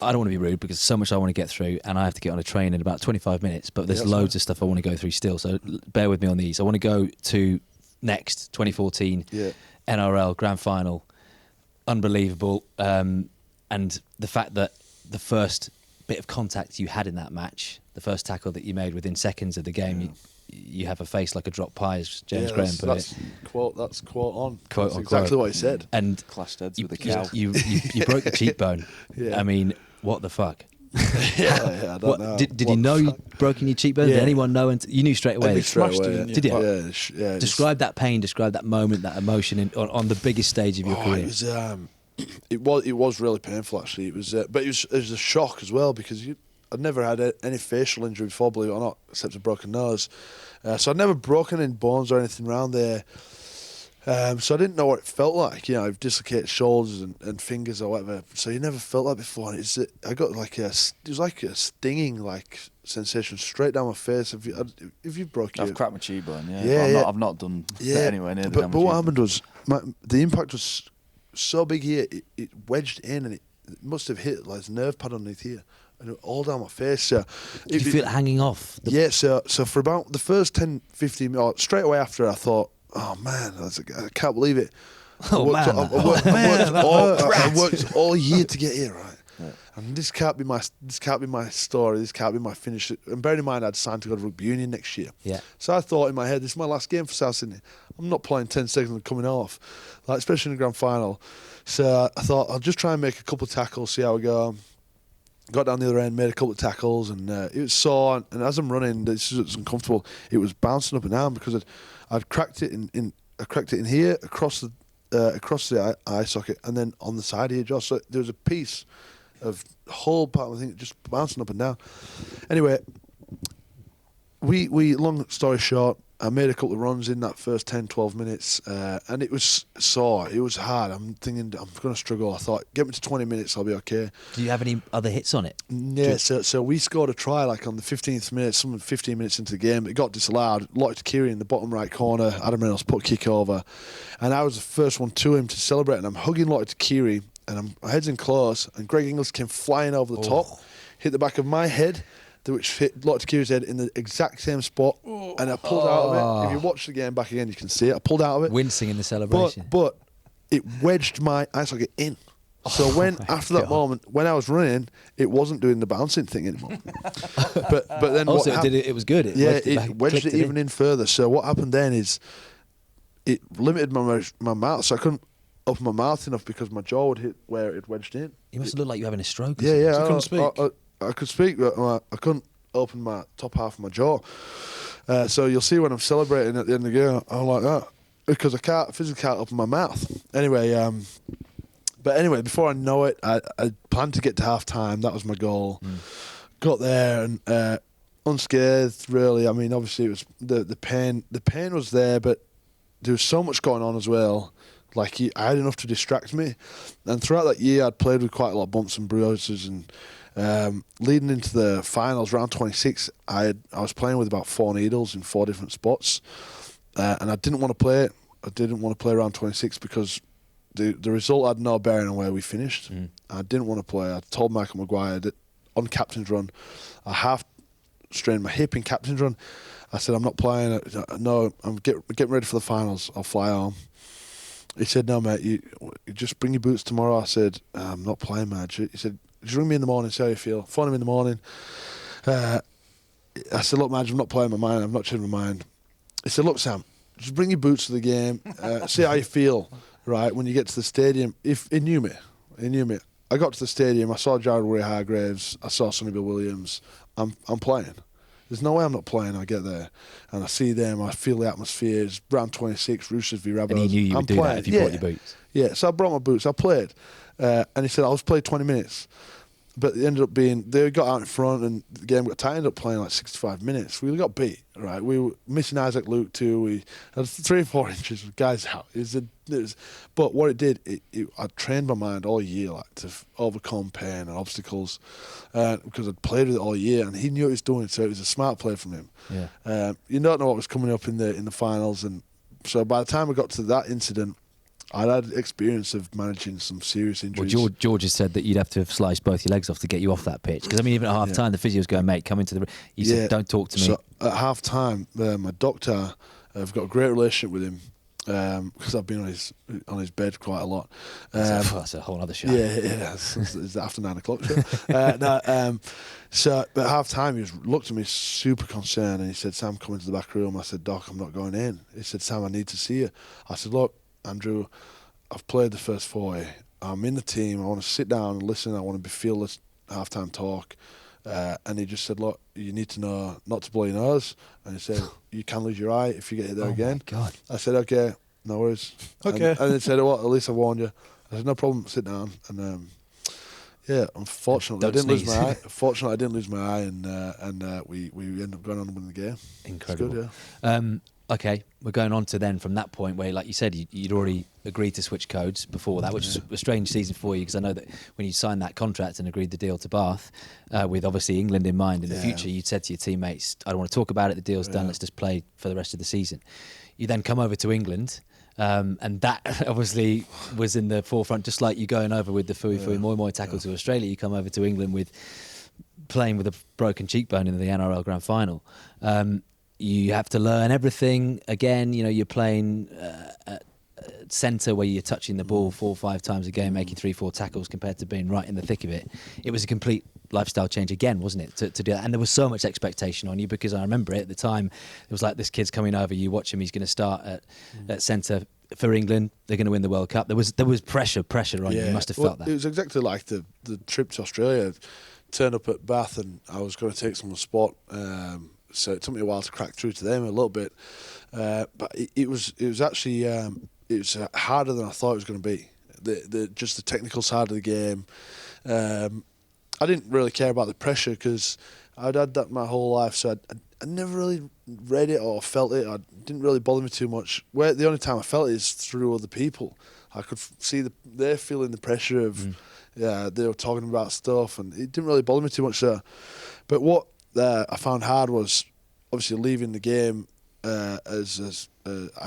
I don't want to be rude because so much I want to get through, and I have to get on a train in about 25 minutes. But there's that's loads of stuff I want to go through still, so bear with me on these. I want to go to next 2014 NRL Grand Final, unbelievable, and the fact that the first bit of contact you had in that match, the first tackle that you made within seconds of the game, you have a face like a dropped pie, as James Graham put it. That's quote on. Quote That's on exactly quote. what he said. And Clashed heads you, with a cow. you broke the cheekbone. Yeah. I mean, what the fuck? I don't know. Did you What know the you fuck? broken your cheekbone? Did Yeah. anyone know? You knew straight away. Straight smashed it, away. didn't you? Did you? Yeah, it's- Describe that pain. Describe that moment, that emotion on the biggest stage of your career. It was really painful actually. It was, but it was a shock as well because I'd never had any facial injury before, believe it or not, except a broken nose. So I'd never broken any bones or anything around there. So I didn't know what it felt like, dislocated shoulders and fingers or whatever. So you never felt that before. And I got it was like a stinging sensation straight down my face. If you broke your, I've cracked my cheekbone, yeah. Yeah, But I've not done anywhere near the But damage what you've happened was the impact was so big here, it wedged in and it must have hit like a nerve pad underneath here and it all down my face. So Did you feel it hanging off? So for about the first 10, 15 minutes, straight away after, I thought, oh man, I can't believe it. Oh, man, I worked all year to get here, right? Yeah. And this can't be my story. This can't be my finish. And bearing in mind, I'd signed to go to Rugby Union next year. Yeah. So I thought in my head, this is my last game for South Sydney. I'm not playing 10 seconds and coming off, especially in the grand final. So I thought I'll just try and make a couple of tackles, see how we go. Got down the other end, made a couple of tackles, and it was sore. And as I'm running, this was uncomfortable. It was bouncing up and down because I'd cracked it I cracked it in here across the eye socket, and then on the side here, Josh. So there was a piece of whole part of the thing just bouncing up and down. Anyway, we long story short, I made a couple of runs in that first 10, 12 minutes, and it was sore. It was hard. I'm thinking I'm going to struggle. I thought, get me to 20 minutes, I'll be okay. Do you have any other hits on it? Yeah, so we scored a try like on the 15th minute, 15 minutes into the game. It got disallowed. Locked Kiri in the bottom right corner. Adam Reynolds put a kick over. And I was the first one to him to celebrate. And I'm hugging Locked Kiri. and my head's in close, and Greg Inglis came flying over the top, hit the back of my head, which hit Lockie Takiri's head in the exact same spot, and I pulled out of it. If you watch the game back again, you can see it. I pulled out of it. Wincing in the celebration. But it wedged my eye socket in. So after that moment, when I was running, it wasn't doing the bouncing thing anymore. but then also, what happened, it was good. It wedged it even in further. So what happened then is it limited my mouth. So I couldn't open my mouth enough because my jaw would hit where it wedged in. You must have looked like you were having a stroke. Yeah. So you couldn't speak? I could speak, but I couldn't open my top half of my jaw. So you'll see when I'm celebrating at the end of the game, I'm like that because I physically can't open my mouth. Anyway, before I know it, I planned to get to half time. That was my goal. Got there and unscathed. Really, I mean, obviously it was the pain. The pain was there, but there was so much going on as well. Like I had enough to distract me, and throughout that year, I'd played with quite a lot of bumps and bruises and. Leading into the finals, round 26, I was playing with about 4 needles in 4 different spots, and I didn't want to play it. I didn't want to play round 26 because the result had no bearing on where we finished. I didn't want to play. I told Michael Maguire that on captain's run, I half strained my hip in captain's run. I said, I'm not playing. No, I'm getting ready for the finals. I'll fly home. He said, no, mate, you just bring your boots tomorrow. I said, I'm not playing, mate. He said, just ring me in the morning, see how you feel. Phone him in the morning. I said, look, Madge, I'm not playing my mind. I'm not changing my mind. He said, look, Sam, just bring your boots to the game. See how you feel, right, when you get to the stadium. He knew me. I got to the stadium. I saw Jared Warry-Hargraves. I saw Sonny Bill Williams. I'm playing. There's no way I'm not playing. I get there and I see them. I feel the atmosphere. It's round 26, Roosters v Rabbitohs. And he knew you would do that if you brought your boots. Yeah, so I brought my boots. I played. And he said, I'll just play 20 minutes. But it ended up being, they got out in front and the game got tight. I ended up playing like 65 minutes. We got beat, right? We were missing Isaac Luke too. We had 3 or 4 inches of guys out. But what it did, I trained my mind all year like to overcome pain and obstacles because I'd played with it all year and he knew what he was doing, so it was a smart play from him. Yeah. You don't know what was coming up in the finals, and so by the time I got to that incident, I'd had experience of managing some serious injuries. Well, George has said that you'd have to have sliced both your legs off to get you off that pitch. Because, I mean, even at half-time, the physio's going, mate, come into the... He said, don't talk to me. So at half-time, my doctor, I've got a great relationship with him because I've been on his bed quite a lot. That's a whole other show. Yeah. It's after 9 o'clock show. So at half-time, he looked at me super concerned and he said, Sam, come into the back room. I said, Doc, I'm not going in. He said, Sam, I need to see you. I said, look, Andrew, I've played the first 40. I'm in the team. I want to sit down and listen. I want to feel this half-time talk. And he just said, look, you need to know not to blow your nose. And he said, you can lose your eye if you get hit there again. My God. I said, okay, no worries. Okay. And he said, well, at least I warned you. I said, no problem, sit down. And unfortunately, I didn't lose my eye. Fortunately, I didn't lose my eye, and we ended up going on to win the game. Incredible. It's good, yeah. Okay, we're going on to then from that point where, like you said, you'd already agreed to switch codes before that, which was a strange season for you because I know that when you signed that contract and agreed the deal to Bath, with obviously England in mind in the future, you'd said to your teammates, I don't want to talk about it, the deal's done, let's just play for the rest of the season. You then come over to England, and that obviously was in the forefront, just like you going over with the Fui Moi Moi tackle to Australia, you come over to England with playing with a broken cheekbone in the NRL Grand Final. You have to learn everything again. You know, you're playing at centre where you're touching the ball 4 or 5 times a game, making 3 or 4 tackles compared to being right in the thick of it. It was a complete lifestyle change again, wasn't it, to do that? And there was so much expectation on you because I remember it at the time. It was like, this kid's coming over. You watch him. He's going to start at centre for England. They're going to win the World Cup. There was pressure on you. You must have felt that. It was exactly like the trip to Australia. Turned up at Bath and I was going to take someone's spot. So it took me a while to crack through to them a little bit, but it was actually it was harder than I thought it was going to be. Just the technical side of the game. I didn't really care about the pressure because I'd had that my whole life, so I never really read it or felt it. It didn't really bother me too much. Where the only time I felt it is through other people. I could see they're feeling the pressure of they were talking about stuff, and it didn't really bother me too much. But what I found hard was obviously leaving the game I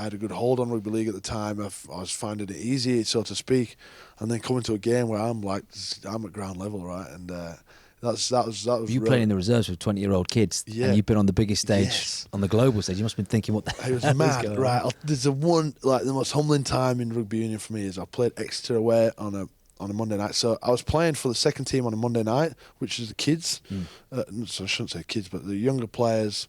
had a good hold on rugby league at the time. I was finding it easy, so to speak, and then coming to a game where I'm at ground level, right? And that was. You played in the reserves with 20-year-old kids, Yeah. and you've been on the biggest stage, Yes. on the global stage. You must have been thinking, what the It was hell is mad, going on? right? There's the most humbling time in rugby union for me is I played Exeter away on a Monday night. So I was playing for the second team on a Monday night, which is the kids. So I shouldn't say kids, but the younger players,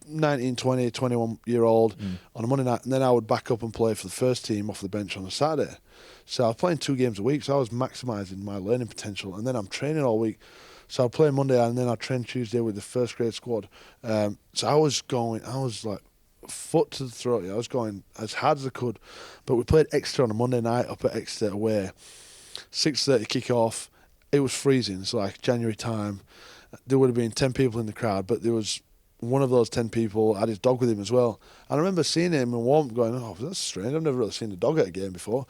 19, 20, 21-year-old on a Monday night. And then I would back up and play for the first team off the bench on a Saturday. So I was playing 2 games a week, so I was maximising my learning potential. And then I'm training all week. So I'll play Monday and then I'll train Tuesday with the first grade squad. So I was like foot to the throat. I was going as hard as I could. But we played Exeter on a Monday night up at Exeter away. 6:30 kick-off. It was freezing. It's like January time. There would have been 10 people in the crowd, but there was one of those 10 people had his dog with him as well. And I remember seeing him and warm going, oh, that's strange. I've never really seen a dog at a game before.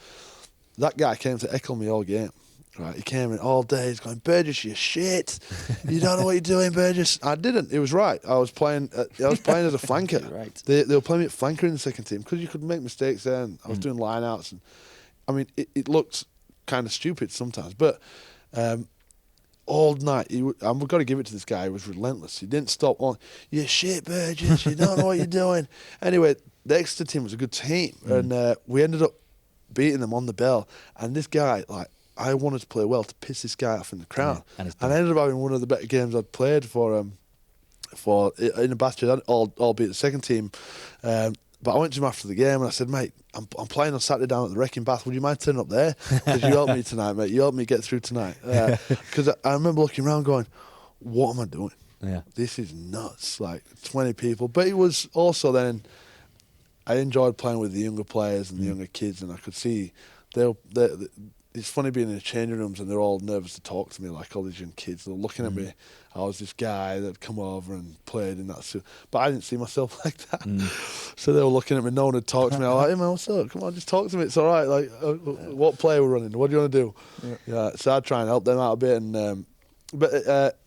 That guy came to heckle me all game. Right, he came in all day. He's going, Burgess, you shit. You don't know what you're doing, Burgess. I didn't. It was right. I was playing as a flanker. Right. They were playing me at flanker in the second team because you could make mistakes there. And I was doing line-outs. And, I mean, it looked kind of stupid sometimes. But all night, I've got to give it to this guy. He was relentless. He didn't stop on, you shit, Burgess. You don't know what you're doing. Anyway, the Exeter team was a good team. And we ended up beating them on the bell. And this guy, like, I wanted to play well to piss this guy off in the crowd. Yeah, and I ended up having one of the better games I'd played for in a bastard, albeit the second team. But I went to him after the game and I said, mate, I'm playing on Saturday down at the Wrecking Bath. Would you mind turning up there? Because you helped me tonight, mate. You helped me get through tonight. Because I remember looking around going, what am I doing? Yeah. This is nuts. Like 20 people. But it was also then, I enjoyed playing with the younger players and the younger kids, and I could see it's funny being in the changing rooms and they're all nervous to talk to me, like all these young kids. They're looking at me. I was this guy that come over and played in that suit. But I didn't see myself like that. So they were looking at me. No one had talked to me. I was like, hey, man, what's up? Come on, just talk to me. It's all right. Like, what play we're running? What do you want to do? Yeah. So I'd try and help them out a bit. And but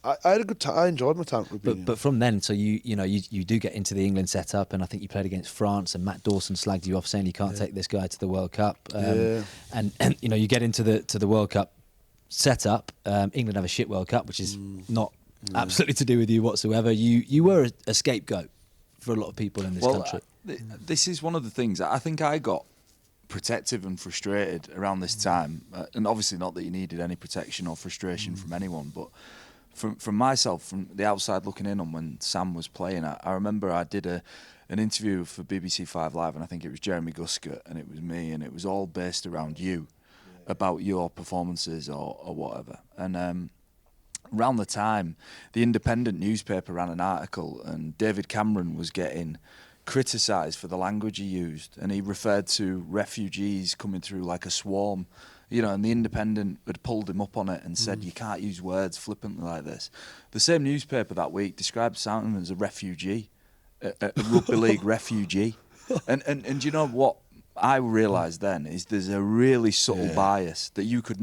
I had a good time. I enjoyed my time at rugby. But from then, so you do get into the England setup, and I think you played against France, and Matt Dawson slagged you off saying you can't take this guy to the World Cup. And you get into the World Cup setup. England have a shit World Cup, which is not absolutely to do with you whatsoever. You were a scapegoat for a lot of people in this country. This is one of the things I think I got protective and frustrated around this time, and obviously not that you needed any protection or frustration from anyone, but from myself, from the outside looking in on when Sam was playing, I remember I did an interview for BBC 5 Live, and I think it was Jeremy Guscott and it was me, and it was all based around you, about your performances or whatever. And around the time, the Independent newspaper ran an article, and David Cameron was getting criticised for the language he used, and he referred to refugees coming through like a swarm, and the Independent had pulled him up on it and said you can't use words flippantly like this. The same newspaper that week described Sam as a refugee, a rugby league refugee, and you know what I realised then is there's a really subtle bias that you could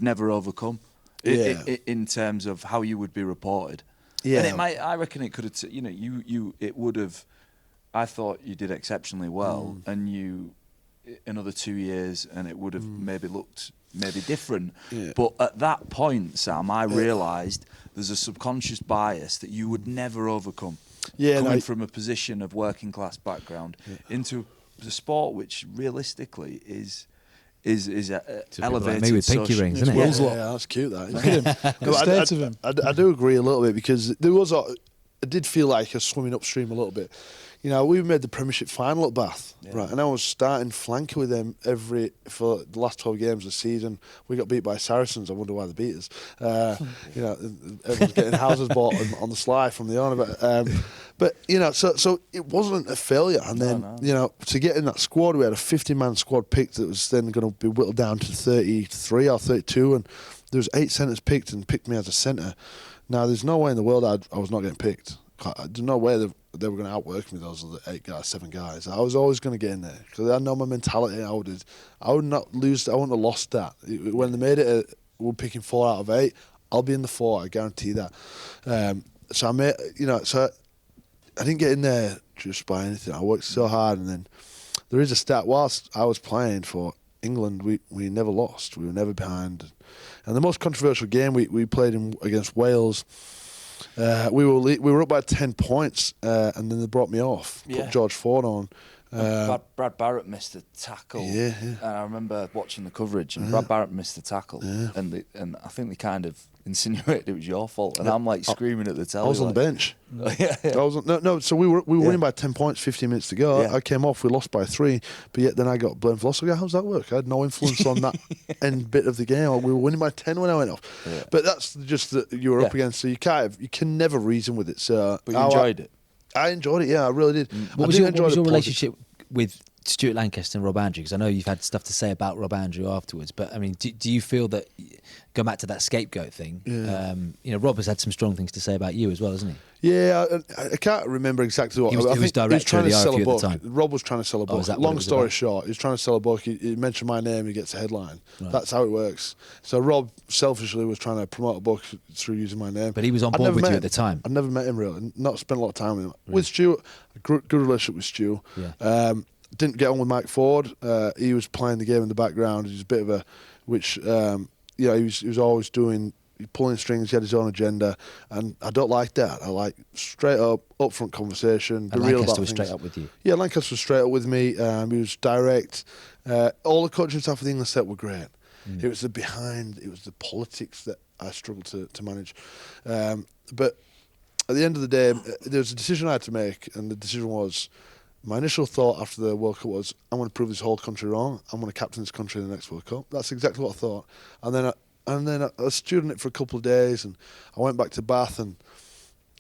never overcome in terms of how you would be reported. And it might, I reckon it could have, it would have. I thought you did exceptionally well, and you, another 2 years, and it would have maybe looked different. Yeah. But at that point, Sam, I realised there's a subconscious bias that you would never overcome. Yeah, coming from a position of working class background into the sport, which realistically is elevated. Like me with pinky rings, isn't it? Yeah, that's cute. That. I do agree a little bit, because there was I did feel like I was swimming upstream a little bit. We made the Premiership final at Bath, right? And I was starting flanker with them for the last 12 games of the season. We got beat by Saracens. I wonder why they beat us. Everyone's getting houses bought on the sly from the owner. But so it wasn't a failure. And then, to get in that squad, we had a 50-man squad picked that was then going to be whittled down to 33 or 32. And there was 8 centres picked, and picked me as a centre. Now, there's no way in the world I was not getting picked. There's no way they were going to outwork me, those other 8 guys, 7 guys. I was always going to get in there, because I know my mentality. I would not lose. I wouldn't have lost that. When they made it, we're picking 4 out of 8. I'll be in the 4. I guarantee that. So I made, so didn't get in there just by anything. I worked so hard, and then there is a stat. Whilst I was playing for England, we never lost. We were never behind. And the most controversial game we played against Wales, we were up by 10 points, and then they brought me off. Put George Ford on. Brad Barrett missed a tackle. Yeah. And I remember watching the coverage, and Brad Barrett missed a tackle, and I think they kind of insinuated it was your fault, and I'm like screaming at the telly. I was on the bench. Yeah. I was no. So we were winning by 10 points, 15 minutes to go. Yeah. I came off. We lost by 3, but yet then I got blamed for loss. So how's that work? I had no influence on that end bit of the game. We were winning by 10 when I went off. Yeah. But that's just that you were up against. So you can never reason with it. So but you enjoyed it. I enjoyed it. Yeah, I really did. What was your relationship with Stuart Lancaster and Rob Andrew? Because I know you've had stuff to say about Rob Andrew afterwards, but I mean, do you feel that, go back to that scapegoat thing, Rob has had some strong things to say about you as well, hasn't he? Yeah, I can't remember exactly what. He was director of the RFU at the time. Rob was trying to sell a book. Long story short, he was trying to sell a book. He mentioned my name, he gets a headline. Right. That's how it works. So Rob selfishly was trying to promote a book through using my name. But he was on board with you at the time. I'd never met him really. Not spent a lot of time with him. Really? With Stu, good relationship with Stu. Yeah. Didn't get on with Mike Ford. He was playing the game in the background. He was a bit of a, he was always pulling strings. He had his own agenda, and I don't like that. I like straight up, upfront conversation. And Lancaster was straight up with you. Yeah, Lancaster was straight up with me. He was direct. All the coaching staff of the England set were great. It was the politics that I struggled to manage. But at the end of the day, there was a decision I had to make, and the decision was, my initial thought after the World Cup was, I'm going to prove this whole country wrong. I'm going to captain this country in the next World Cup. That's exactly what I thought. And then I stewed on it for a couple of days, and I went back to Bath, and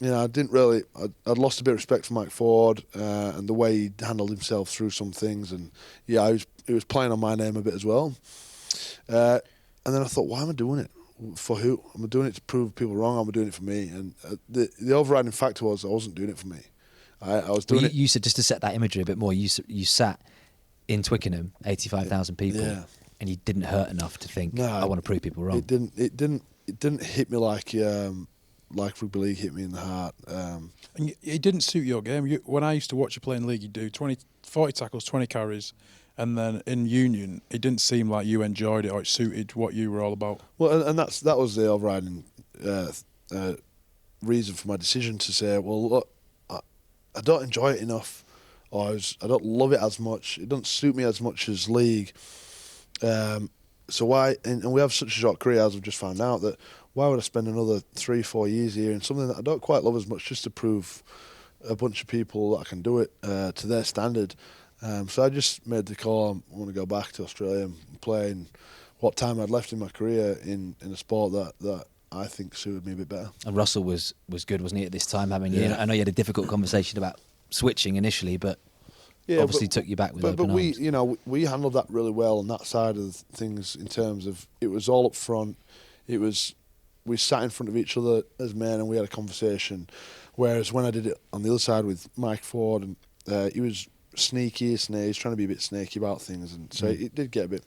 I didn't really. I'd lost a bit of respect for Mike Ford and the way he handled himself through some things, and he was playing on my name a bit as well. And then I thought, why am I doing it? For who? Am I doing it to prove people wrong? Or am I doing it for me? And the overriding factor was I wasn't doing it for me. I was doing it. You said, just to set that imagery a bit more, you sat in Twickenham, 85,000 people, and you didn't hurt enough to think, I want to prove people wrong. It didn't hit me like rugby league hit me in the heart. And it didn't suit your game. When I used to watch you play in the league, you'd do 40 tackles, 20 carries, and then in Union, it didn't seem like you enjoyed it or it suited what you were all about. Well, and that was the overriding reason for my decision to say, well, look, I don't enjoy it enough, or I don't love it as much. It doesn't suit me as much as league. So why? And we have such a short career, as we've just found out, that why would I spend another 3-4 years here in something that I don't quite love as much, just to prove a bunch of people that I can do it to their standard? So I just made the call. I want to go back to Australia and play in what time I'd left in my career in a sport that I think suited me a bit better. And Russell was good, wasn't he, at this time? I know you had a difficult conversation about switching initially, but obviously took you back with open arms. But we handled that really well on that side of things, in terms of it was all up front. We sat in front of each other as men and we had a conversation. Whereas when I did it on the other side with Mike Ford, and he was sneaky, he's trying to be a bit snaky about things, and so it did get a bit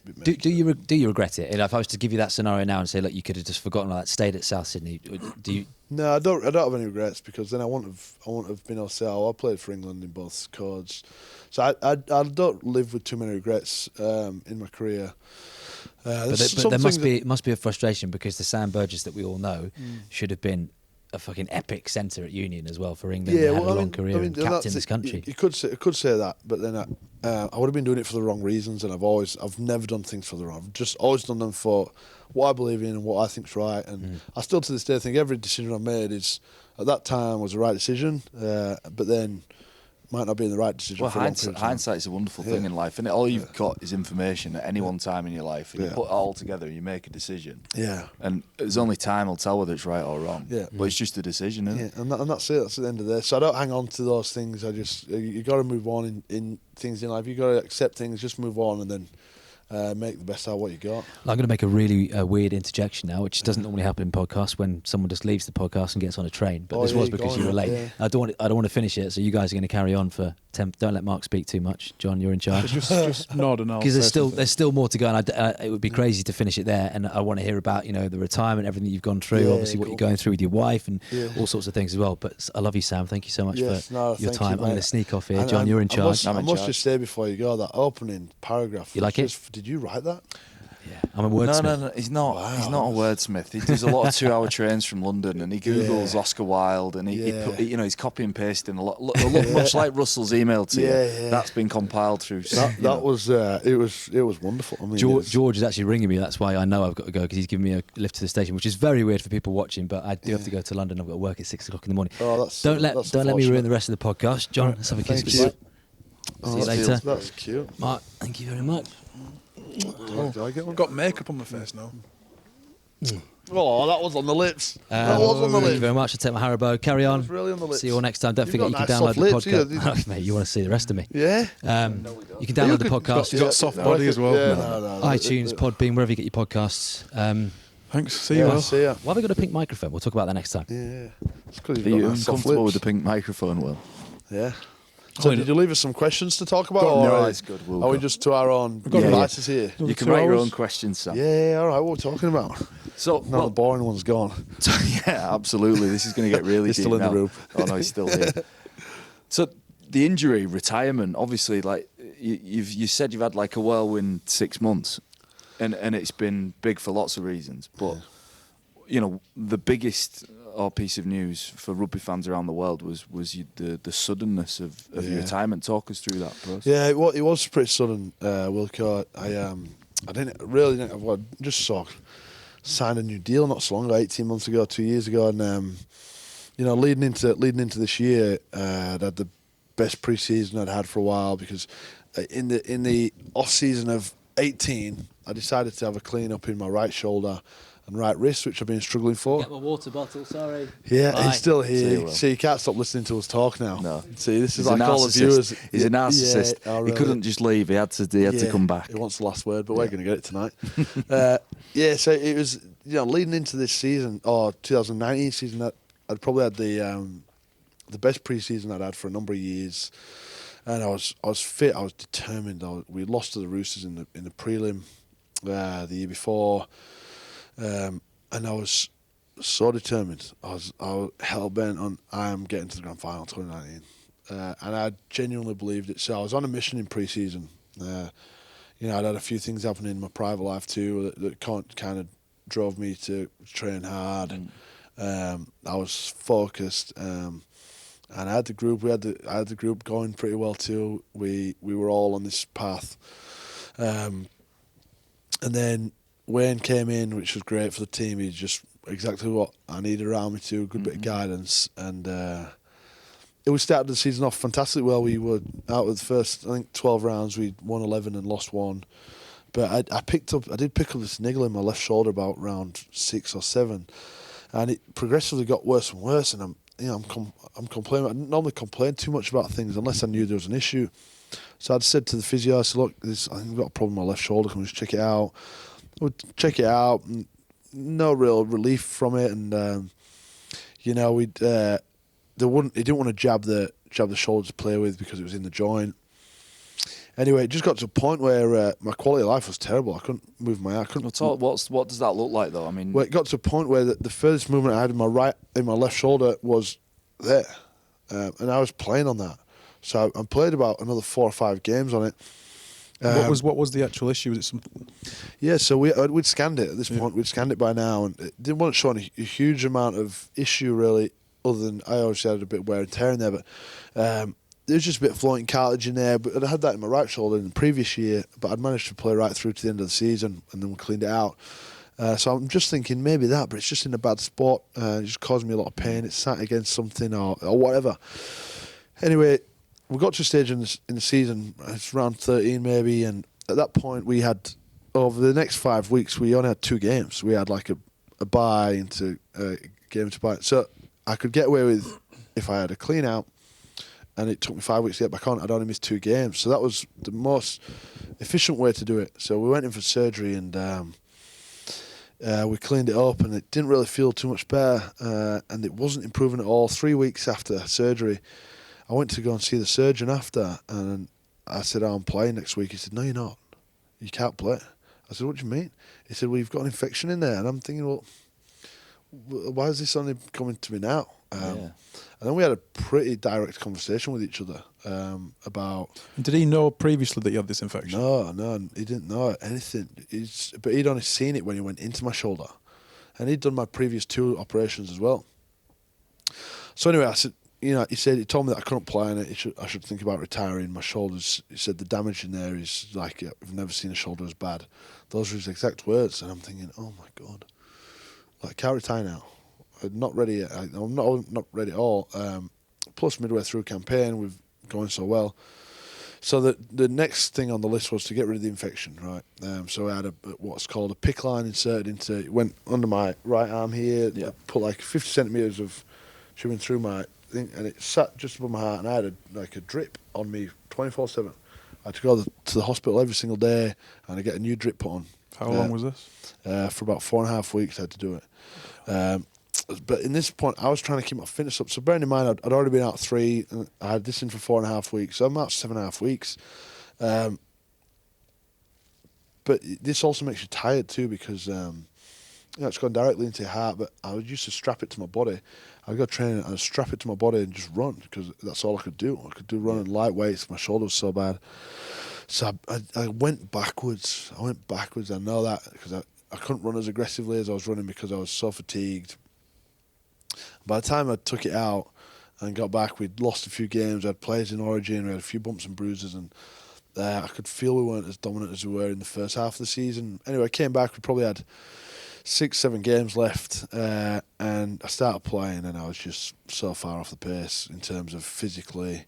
mixed. Do you regret it? And if I was to give you that scenario now and say, look, you could have just forgotten all that, stayed at South Sydney, do you? No, I don't have any regrets, because then I wouldn't have been able to say, I played for England in both codes. So I don't live with too many regrets in my career. But there must be a frustration, because the Sam Burgess that we all know should have been a fucking epic centre at Union as well for England. Yeah, had a long career and captain this country. You could say that, but then I would have been doing it for the wrong reasons, and I've never done things for the wrong. I've just always done them for what I believe in and what I think's right. And I still to this day think every decision I've made is at that time was the right decision, but then might not be the right decision. Well, for hindsight is a wonderful thing in life, and all you've got is information at any one time in your life, and you put it all together and you make a decision. Yeah, and there's only time will tell whether it's right or wrong. Yeah, but it's just a decision, isn't it? And that's it. That's at the end of this. So I don't hang on to those things. I just you got to move on in things in life. You got to accept things, just move on, and then make the best out of what you got. I'm going to make a really weird interjection now, which doesn't normally happen in podcasts when someone just leaves the podcast and gets on a train. But this was because you were late. Yeah. I don't want to finish it, so you guys are going to carry on for 10. Don't let Mark speak too much. John, you're in charge. just nod and I'll Because say something. there's still more to go, and it would be crazy to finish it there. And I want to hear about the retirement, everything you've gone through, obviously what you're going through with your wife, and all sorts of things as well. But I love you, Sam. Thank you so much for your time. I'm going to sneak off here. John, you're in charge. I must just say before you go, that opening paragraph. You like it? Did you write that? Yeah, I'm a wordsmith. No, he's not. Wow. He's not a wordsmith. He does a lot of 2-hour trains from London, and he Googles Oscar Wilde, and he's copy and pasting a lot, much like Russell's email to you. That's been compiled through. That was it was wonderful. I mean, George is actually ringing me. That's why I know I've got to go, because he's giving me a lift to the station, which is very weird for people watching. But I do have to go to London. I've got to work at 6 o'clock in the morning. Oh, don't let me ruin the rest of the podcast, John. Let's have a kiss. See you later. That's cute. Mark, thank you very much. I've got makeup on my face now. Oh, that was on the lips. Thank you very much. I'll take my Haribo. Carry on. That was really on the lips. See you all next time. Don't You've forget you got can nice download soft the lips, podcast. Mate, you want to see the rest of me. Yeah. You can download the podcast. He's got soft body as well. Yeah, iTunes, Podbean, wherever you get your podcasts. Thanks. See you. See ya. Why have we got a pink microphone? We'll talk about that next time. Yeah. It's 'cause Are you've got you nice soft uncomfortable with lips. the pink microphone, Will? Yeah. So did you leave us some questions to talk about? No, it's good. Are we just to our own devices here? You can write your own questions, Sam. Yeah, all right. What are we talking about? So, Now the boring one's gone. yeah, absolutely. This is going to get really He's deep still in the now. room. Oh no, he's still here. So the injury, retirement, obviously, like you said, you've had like a whirlwind 6 months, and it's been big for lots of reasons. But the biggest piece of news for rugby fans around the world was the suddenness of your retirement. Talk us through that process. Yeah, it was pretty sudden, Wilco. I didn't really think I just signed a new deal not so long ago, 18 months ago, 2 years ago, and leading into this year, I'd had the best pre-season I'd had for a while, because in the off season of 18, I decided to have a clean up in my right shoulder and right wrist, which I've been struggling for. Get my water bottle, sorry. Yeah, Bye. he's still here. See You can't stop listening to us talk now. No. See, this is He's like a all the viewers. He's a narcissist. Yeah, He couldn't just leave. He had to come back. He wants the last word, but we're going to get it tonight. So it was, leading into this season, or 2019 season, that I'd probably had the best pre-season I'd had for a number of years, and I was fit. I was determined. We lost to the Roosters in the prelim the year before. And I was so determined. I was hell bent on I am getting to the grand final 2019, and I genuinely believed it. So I was on a mission in pre-season. I'd had a few things happen in my private life too that kind of drove me to train hard, and I was focused. And I had the group. I had the group going pretty well too. We were all on this path, and then Wayne came in, which was great for the team. He's just exactly what I needed around me too, a good bit of guidance. And we started the season off fantastically well. We were out with the first, 12 rounds. We won 11 and lost 1. But I did pick up this niggle in my left shoulder about round 6 or 7. And it progressively got worse and worse. And I'm complaining. I didn't normally complain too much about things unless I knew there was an issue. So I'd said to the physio, I said, look, I think I've got a problem with my left shoulder. Can we just check it out? We'd check it out. No real relief from it, and he didn't want to jab the shoulder to play with because it was in the joint. Anyway, it just got to a point where my quality of life was terrible. I couldn't move my arm. What does that look like though? I mean, well, it got to a point where the furthest movement I had in my left shoulder was there, and I was playing on that. So I played about another 4 or 5 games on it. What was the actual issue? Was it something? Yeah, so we'd scanned it at this point. We'd scanned it by now, and it didn't want to show a huge amount of issue really, other than I obviously had a bit of wear and tear in there. But there was just a bit of floating cartilage in there. But I had that in my right shoulder in the previous year, but I'd managed to play right through to the end of the season, and then we cleaned it out. So I'm just thinking maybe that, but it's just in a bad spot. It just caused me a lot of pain. It's sat against something or whatever. Anyway, we got to a stage in the season, it's round 13 maybe, and at that point we had, over the next 5 weeks, we only had 2 games. We had like a bye into game to bye. So I could get away with, if I had a clean out and it took me 5 weeks to get back on. I'd only missed 2 games, so that was the most efficient way to do it. So we went in for surgery, and we cleaned it up, and it didn't really feel too much better, and it wasn't improving at all. 3 weeks after surgery, I went to go and see the surgeon after, and I said, "Oh, I'm playing next week." He said, "No, you're not. You can't play." I said, "What do you mean?" He said, "Well, you've got an infection in there." And I'm thinking, well, why is this only coming to me now? And then we had a pretty direct conversation with each other about... And did he know previously that you had this infection? No, he didn't know anything. But he'd only seen it when he went into my shoulder. And he'd done my previous 2 operations as well. So anyway, I said, he told me that I couldn't play on it. I should think about retiring. My shoulders, he said, the damage in there is like, I've never seen a shoulder as bad. Those were his exact words. And I'm thinking, oh my God, I can't retire now. I'm not ready yet. I'm not ready at all. Plus, midway through campaign, we've going so well. So the next thing on the list was to get rid of the infection, right? So I had what's called a PICC line inserted into. It went under my right arm here. Yeah. I put like 50 centimeters of tubing through my thing, and it sat just above my heart. And I had a drip on me 24/7. I had to go to the hospital every single day, and I get a new drip put on. How long was this? For about 4.5 weeks, I had to do it. But in this point, I was trying to keep my fitness up. So bearing in mind, I'd already been out 3, and I had this in for 4.5 weeks. So I'm out 7.5 weeks. But this also makes you tired too, because it's gone directly into your heart. But I would used to strap it to my body. I'd go training and I'd strap it to my body and just run, because that's all I could do. I could do running light weights. My shoulder was so bad. So I went backwards. I know that, because I couldn't run as aggressively as I was running because I was so fatigued. By the time I took it out and got back, we'd lost a few games. I had players in Origin. We had a few bumps and bruises, and I could feel we weren't as dominant as we were in the first half of the season. Anyway, I came back. We probably had 6-7 games left, and I started playing, and I was just so far off the pace in terms of physically,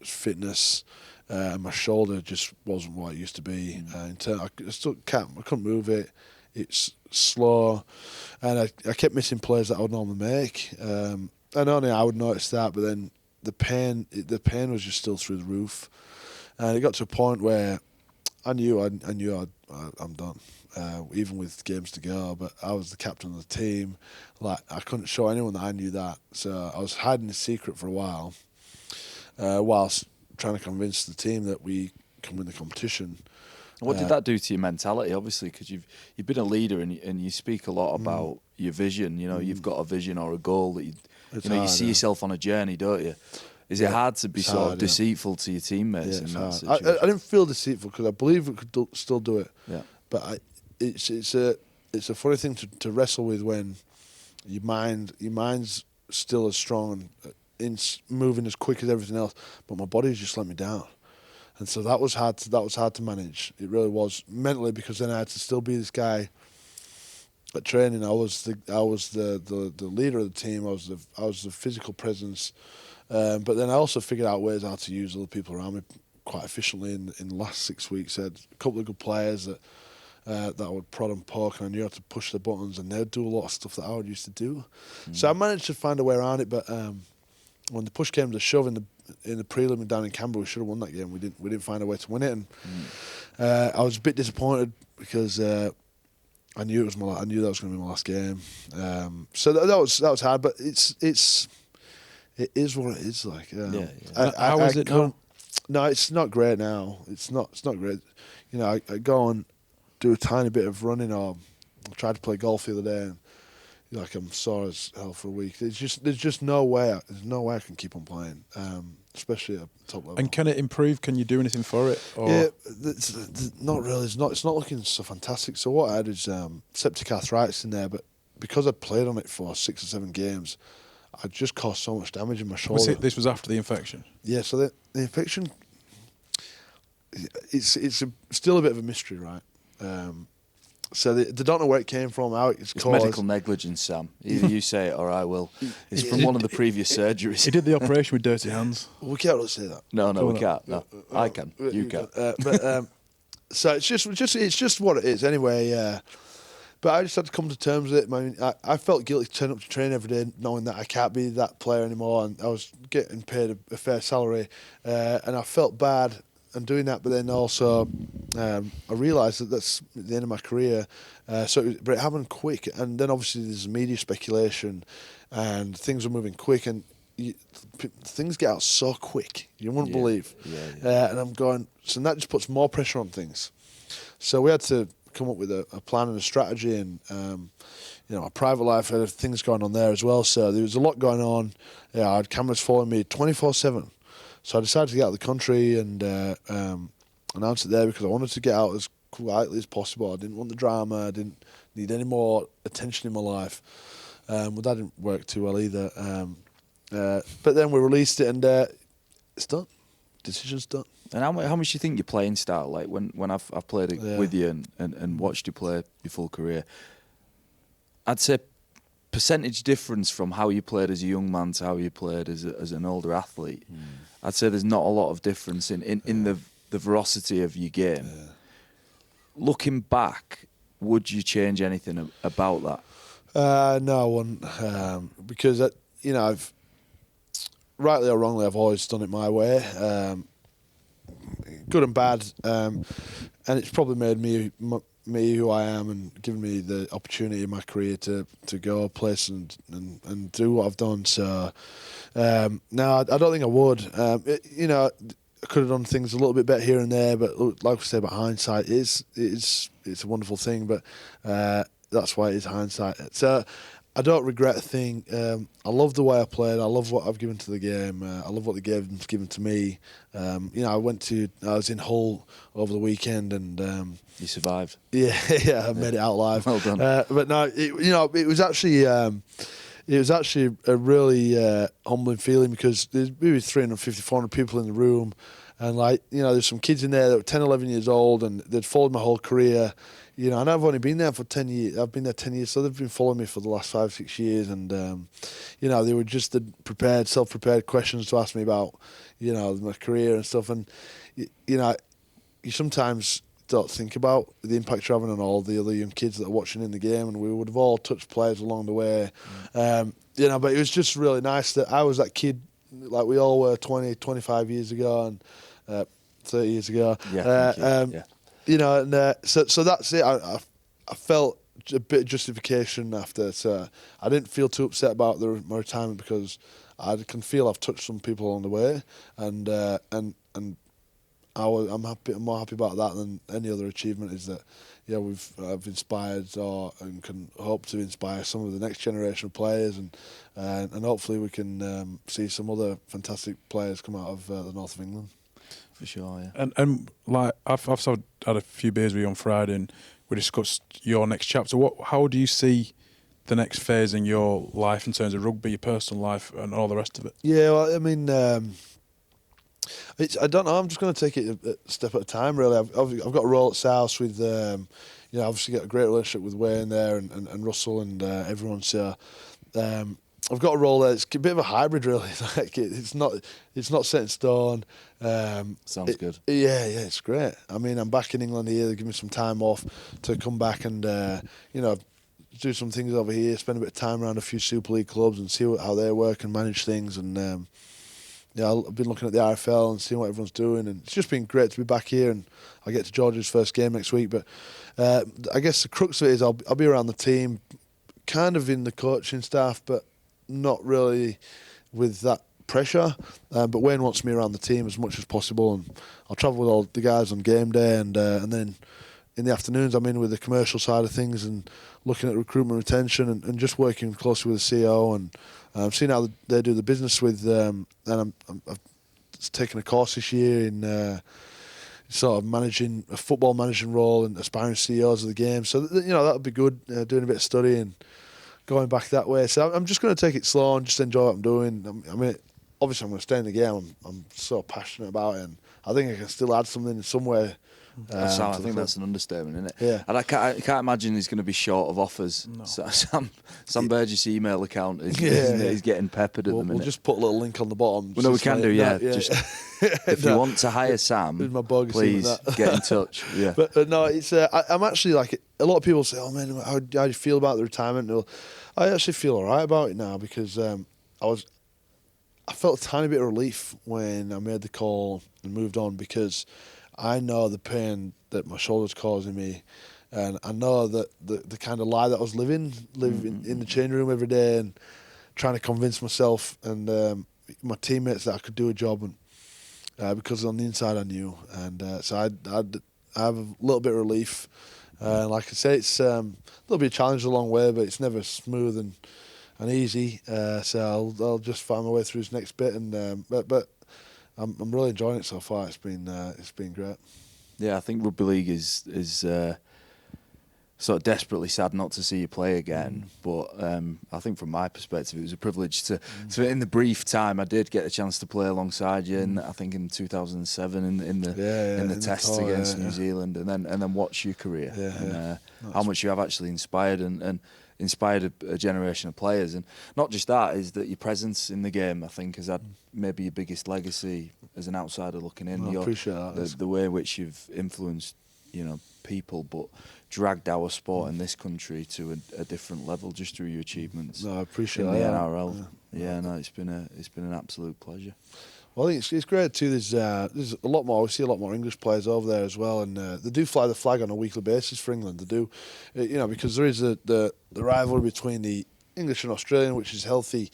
fitness. My shoulder just wasn't what it used to be. I couldn't move it. It's slow, and I kept missing plays that I would normally make. And only I would notice that, but then the pain was just still through the roof, and it got to a point where I knew I'm done. Even with games to go, but I was the captain of the team. Like, I couldn't show anyone that I knew that, so I was hiding the secret for a while, whilst trying to convince the team that we can win the competition. What did that do to your mentality? Obviously, because you've been a leader and you speak a lot about your vision. You've got a vision or a goal that you see yourself on a journey, don't you? Is it hard to be sort of deceitful to your teammates in that situation? I didn't feel deceitful, because I believe we could still do it. Yeah. But it's a funny thing to wrestle with when your mind's still as strong and moving as quick as everything else, but my body's just let me down. And so that was hard to manage. It really was, mentally, because then I had to still be this guy at training. I was the leader of the team. I was the physical presence. But then I also figured out ways how to use other people around me quite efficiently. In the last 6 weeks, I had a couple of good players that I would prod and poke, and I knew how to push the buttons, and they'd do a lot of stuff that I would used to do. So I managed to find a way around it. But when the push came to shove in the prelim down in Canberra, we should have won that game. We didn't find a way to win it, and I was a bit disappointed, because I knew that was going to be my last game. So that was hard, but it is what it is. Like, how is it now? No, it's not great now. It's not great. I go and do a tiny bit of running, or I tried to play golf the other day, and I'm sore as hell for a week. There's just no way. There's no way I can keep on playing, especially at top level. And can it improve? Can you do anything for it? Or? Yeah, not really. It's not looking so fantastic. So what I had is septic arthritis in there, but because I played on it for 6 or 7 games, I just caused so much damage in my shoulder. This was after the infection? Yeah. So the infection, it's still a bit of a mystery, right? So they don't know where it came from, how it's caused. Medical negligence, Sam. Either you say it or I will. It's from one of the previous surgeries. He did the operation with dirty hands. We can't really say that. No, we can't. No, I can. You can. So it's just what it is. Anyway, But I just had to come to terms with it. I mean, I felt guilty turning up to train every day knowing that I can't be that player anymore, and I was getting paid a fair salary, and I felt bad and doing that. But then also, I realised that that's the end of my career. But it happened quick, and then obviously there's media speculation, and things are moving quick, and things get out so quick. You wouldn't believe. And I'm going, so that just puts more pressure on things. So we had to come up with a plan and a strategy, and my private life had things going on there as well. So there was a lot going on. Yeah, I had cameras following me 24/7. So I decided to get out of the country and announce it there because I wanted to get out as quietly as possible. I didn't want the drama. I didn't need any more attention in my life. Well, that didn't work too well either. But then we released it, and it's done. Decision's done. And how much do you think your playing style, like when I've played it with you and watched you play your full career, I'd say percentage difference from how you played as a young man to how you played as an older athlete. I'd say there's not a lot of difference in the veracity of your game. Looking back, would you change anything about that? No, I wouldn't, because I've rightly or wrongly, I've always done it my way, good and bad, and it's probably made me who I am and given me the opportunity in my career to go places and do what I've done. So no, I don't think I would. I could have done things a little bit better here and there, but like we say about hindsight, it's a wonderful thing, but that's why it is hindsight. So I don't regret a thing. I love the way I played. I love what I've given to the game. I love what the game's given to me. I was in Hull over the weekend, and you survived. Yeah, I made it out alive. Well done. But no, it was actually a really humbling feeling because there's maybe 350, 400 people in the room, and there's some kids in there that were 10, 11 years old, and they'd followed my whole career. And I've only been there for 10 years. I've been there 10 years, so they've been following me for the last 5, 6 years. And, they were just the self-prepared questions to ask me about, my career and stuff. And, you sometimes don't think about the impact you're having on all the other young kids that are watching in the game. And we would have all touched players along the way. But it was just really nice that I was that kid like we all were 20, 25 years ago and 30 years ago. So that's it. I felt a bit of justification after, so I didn't feel too upset about my retirement because I can feel I've touched some people along the way, and I'm more happy about that than any other achievement. Is that I've inspired and can hope to inspire some of the next generation of players, and hopefully we can see some other fantastic players come out of the north of England. For sure, yeah. And like I've had a few beers with you on Friday, and we discussed your next chapter. How do you see the next phase in your life in terms of rugby, your personal life, and all the rest of it? Yeah, well, I mean, I don't know. I'm just going to take it a step at a time. Really, I've got a role at South with, obviously got a great relationship with Wayne there and Russell and everyone. So. I've got a role there. It's a bit of a hybrid, really. Like it's not set in stone. Sounds good. Yeah, it's great. I mean, I'm back in England here. They give me some time off to come back and do some things over here. Spend a bit of time around a few Super League clubs and see how they work and manage things. And I've been looking at the RFL and seeing what everyone's doing. And it's just been great to be back here. And I'll get to George's first game next week. But I guess the crux of it is I'll be around the team, kind of in the coaching staff, but not really with that pressure, but Wayne wants me around the team as much as possible, and I'll travel with all the guys on game day, and then in the afternoons I'm in with the commercial side of things and looking at recruitment, retention, and just working closely with the CEO and seeing how they do the business with. And I've taken a course this year in sort of managing a football managing role and aspiring CEOs of the game. So that'll be good. Doing a bit of study and going back that way. So I'm just going to take it slow and just enjoy what I'm doing. I mean, obviously I'm going to stay in the game. I'm so passionate about it, and I think I can still add something in some way. I think that's an understatement, isn't it? Yeah. And I can't imagine he's going to be short of offers. No. So Sam Burgess' email account is Yeah. he's getting peppered at the minute. We'll just put a little link on the bottom. Well, no, we can do, yeah. yeah. Just if you want to hire Sam, With my bogus please in that. get in touch. Yeah. But no, it's I'm actually like, a lot of people say, "Oh man, how do you feel about the retirement?" No, I actually feel all right about it now because I felt a tiny bit of relief when I made the call and moved on, because I know the pain that my shoulder's causing me, and I know that the kind of lie that I was living in the change room every day and trying to convince myself and my teammates that I could do a job, and because on the inside I knew, and so I have a little bit of relief. Like I say, it's a little bit of challenge along the way, but it's never smooth and easy. So I'll just find my way through this next bit, and but I'm really enjoying it so far. It's been great. Yeah, I think rugby league is sort of desperately sad not to see you play again. But I think from my perspective, it was a privilege to in the brief time I did get a chance to play alongside you. And I think in 2007 in the tests against New Zealand, and then watch your career and how much you have actually inspired and inspired a generation of players. And not just that, is that your presence in the game, I think, has had maybe your biggest legacy as an outsider looking in. I appreciate that. The way in which you've influenced, people, but dragged our sport in this country to a different level just through your achievements. No, I appreciate in that. the NRL. Yeah, no, it's been an absolute pleasure. Well, I think it's great too. There's a lot more. We see a lot more English players over there as well, and they do fly the flag on a weekly basis for England. They do, because there is the rivalry between the English and Australian, which is healthy,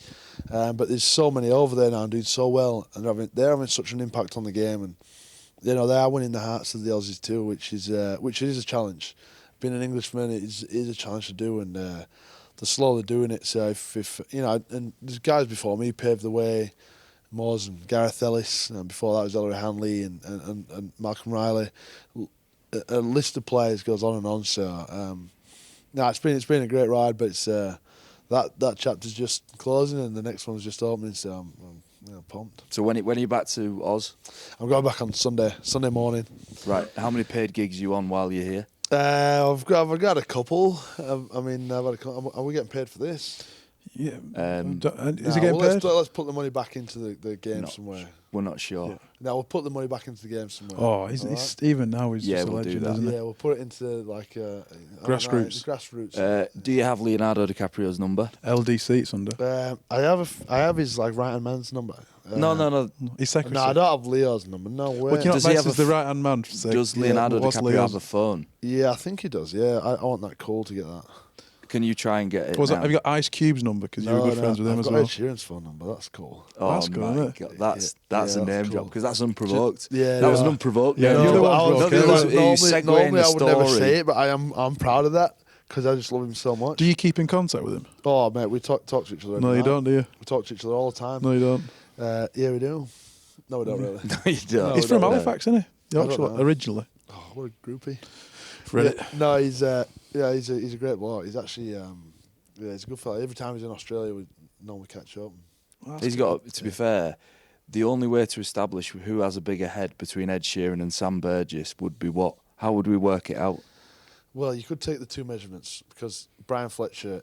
but there's so many over there now and doing so well, and they're having such an impact on the game, and they are winning the hearts of the Aussies too, which is a challenge. Being an Englishman is a challenge to do, and they're slowly doing it. So if and there's guys before me paved the way. Moores and Gareth Ellis, and before that was Ellery Hanley and Malcolm Riley. A list of players goes on and on. So it's been a great ride, but it's that chapter's just closing and the next one's just opening. So I'm pumped. So when are you back to Oz? I'm going back on Sunday morning. Right. How many paid gigs are you on while you're here? I've got a couple. Are we getting paid for this? Yeah. Is it getting paid? Let's put the money back into the game somewhere. We're not sure. Yeah. No, we'll put the money back into the game somewhere. Oh, he's even now he's just a we'll legend, do that. isn't he? Yeah, we'll put it into like Grassroots. Grassroots. Do you have Leonardo DiCaprio's number? LDC it's under. I have his like right hand man's number. No. He's secretary. No, I don't have Leo's number. No way. Well, can you Does not he have message the right hand man? Does Leonardo DiCaprio have a phone? Yeah, I think he does. Yeah, I want that call to get that. Can you try and get it? Have you got Ice Cube's number? Because you were good friends with him as well. I've got Ed Sheeran's phone number. That's cool. Oh, That's cool, my isn't it? God. That's a name cool. drop because that's unprovoked. Yeah, that was no. an unprovoked. Yeah, name you're the drop. one who's normally I would never story. say it, but I'm proud of that because I just love him so much. Do you keep in contact with him? Oh mate, we talk to each other. No, every you night. don't, do you? We talk to each other all the time. No, you don't. Yeah, we do. No, we don't really. No, you don't. No, He's we from don't. Halifax, isn't he? I don't Yorkshire, know. originally. Oh, what a groupie. Reddit. Yeah, no, he's a great bloke. He's actually he's a good fella. Every time he's in Australia, we normally catch up. He's got, to be fair, the only way to establish who has a bigger head between Ed Sheeran and Sam Burgess would be what? How would we work it out? Well, you could take the two measurements because Brian Fletcher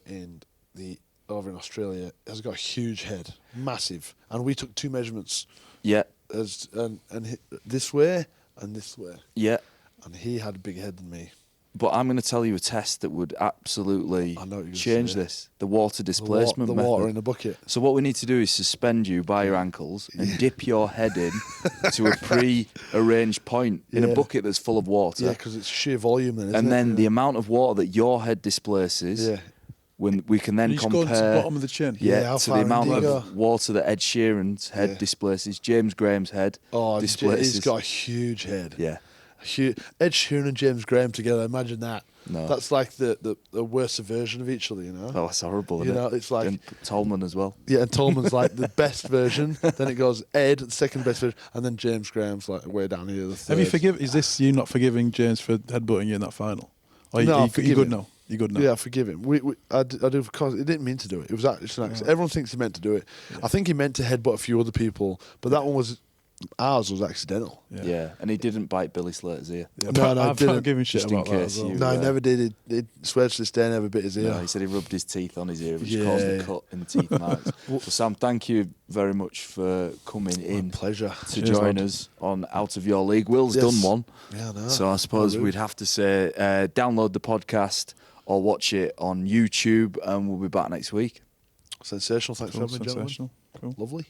over in Australia has got a huge head, massive, and we took two measurements. Yeah. This way and this way. Yeah. And he had a bigger head than me. But I'm going to tell you a test that would absolutely I know what you're gonna change say. this. The water displacement The method. water in a bucket. So what we need to do is suspend you by your ankles and dip your head in to a pre-arranged point in a Yeah. bucket that's full of water. Yeah, because it's sheer volume then, isn't and it? then the amount of water that your head displaces, Yeah. when we can then You just go to the compare bottom of the chin. Yeah, how to the far in amount do you of go? water that Ed Sheeran's head Yeah. displaces, James Graham's head Oh, displaces. he's got a huge head. Yeah. Ed Sheeran and James Graham together, imagine that. No. That's like the worst version of each other, you know? Oh, that's horrible, You isn't know, it? it's like- And Tolman as well. Yeah, and Tolman's like the best version. Then it goes Ed, the second best version, and then James Graham's like way down here. The third. Have you is this you not forgiving James for headbutting you in that final? Or No, you good now? You're good now. Yeah, I forgive him. I do because he didn't mean to do it. It was actually an accident. Everyone thinks he meant to do it. I think he meant to headbutt a few other people, but that one was ours was accidental. Yeah, and he didn't bite Billy Slater's ear. Yeah, No, I've didn't. not given shit Just in about that case as well. you- No, he Yeah. never did. He swears to this day never bit his ear. No, he said he rubbed his teeth on his ear, which Yeah. caused a cut in the teeth marks. So Sam, thank you very much for coming in Pleasure. to join us on Out of Your League. Will's Yes. done one. Yeah, no. So I suppose rude. we'd have to say download the podcast or watch it on YouTube, and we'll be back next week. Sensational. Thanks Cool, for having me, gentlemen. sensational. Cool. Lovely.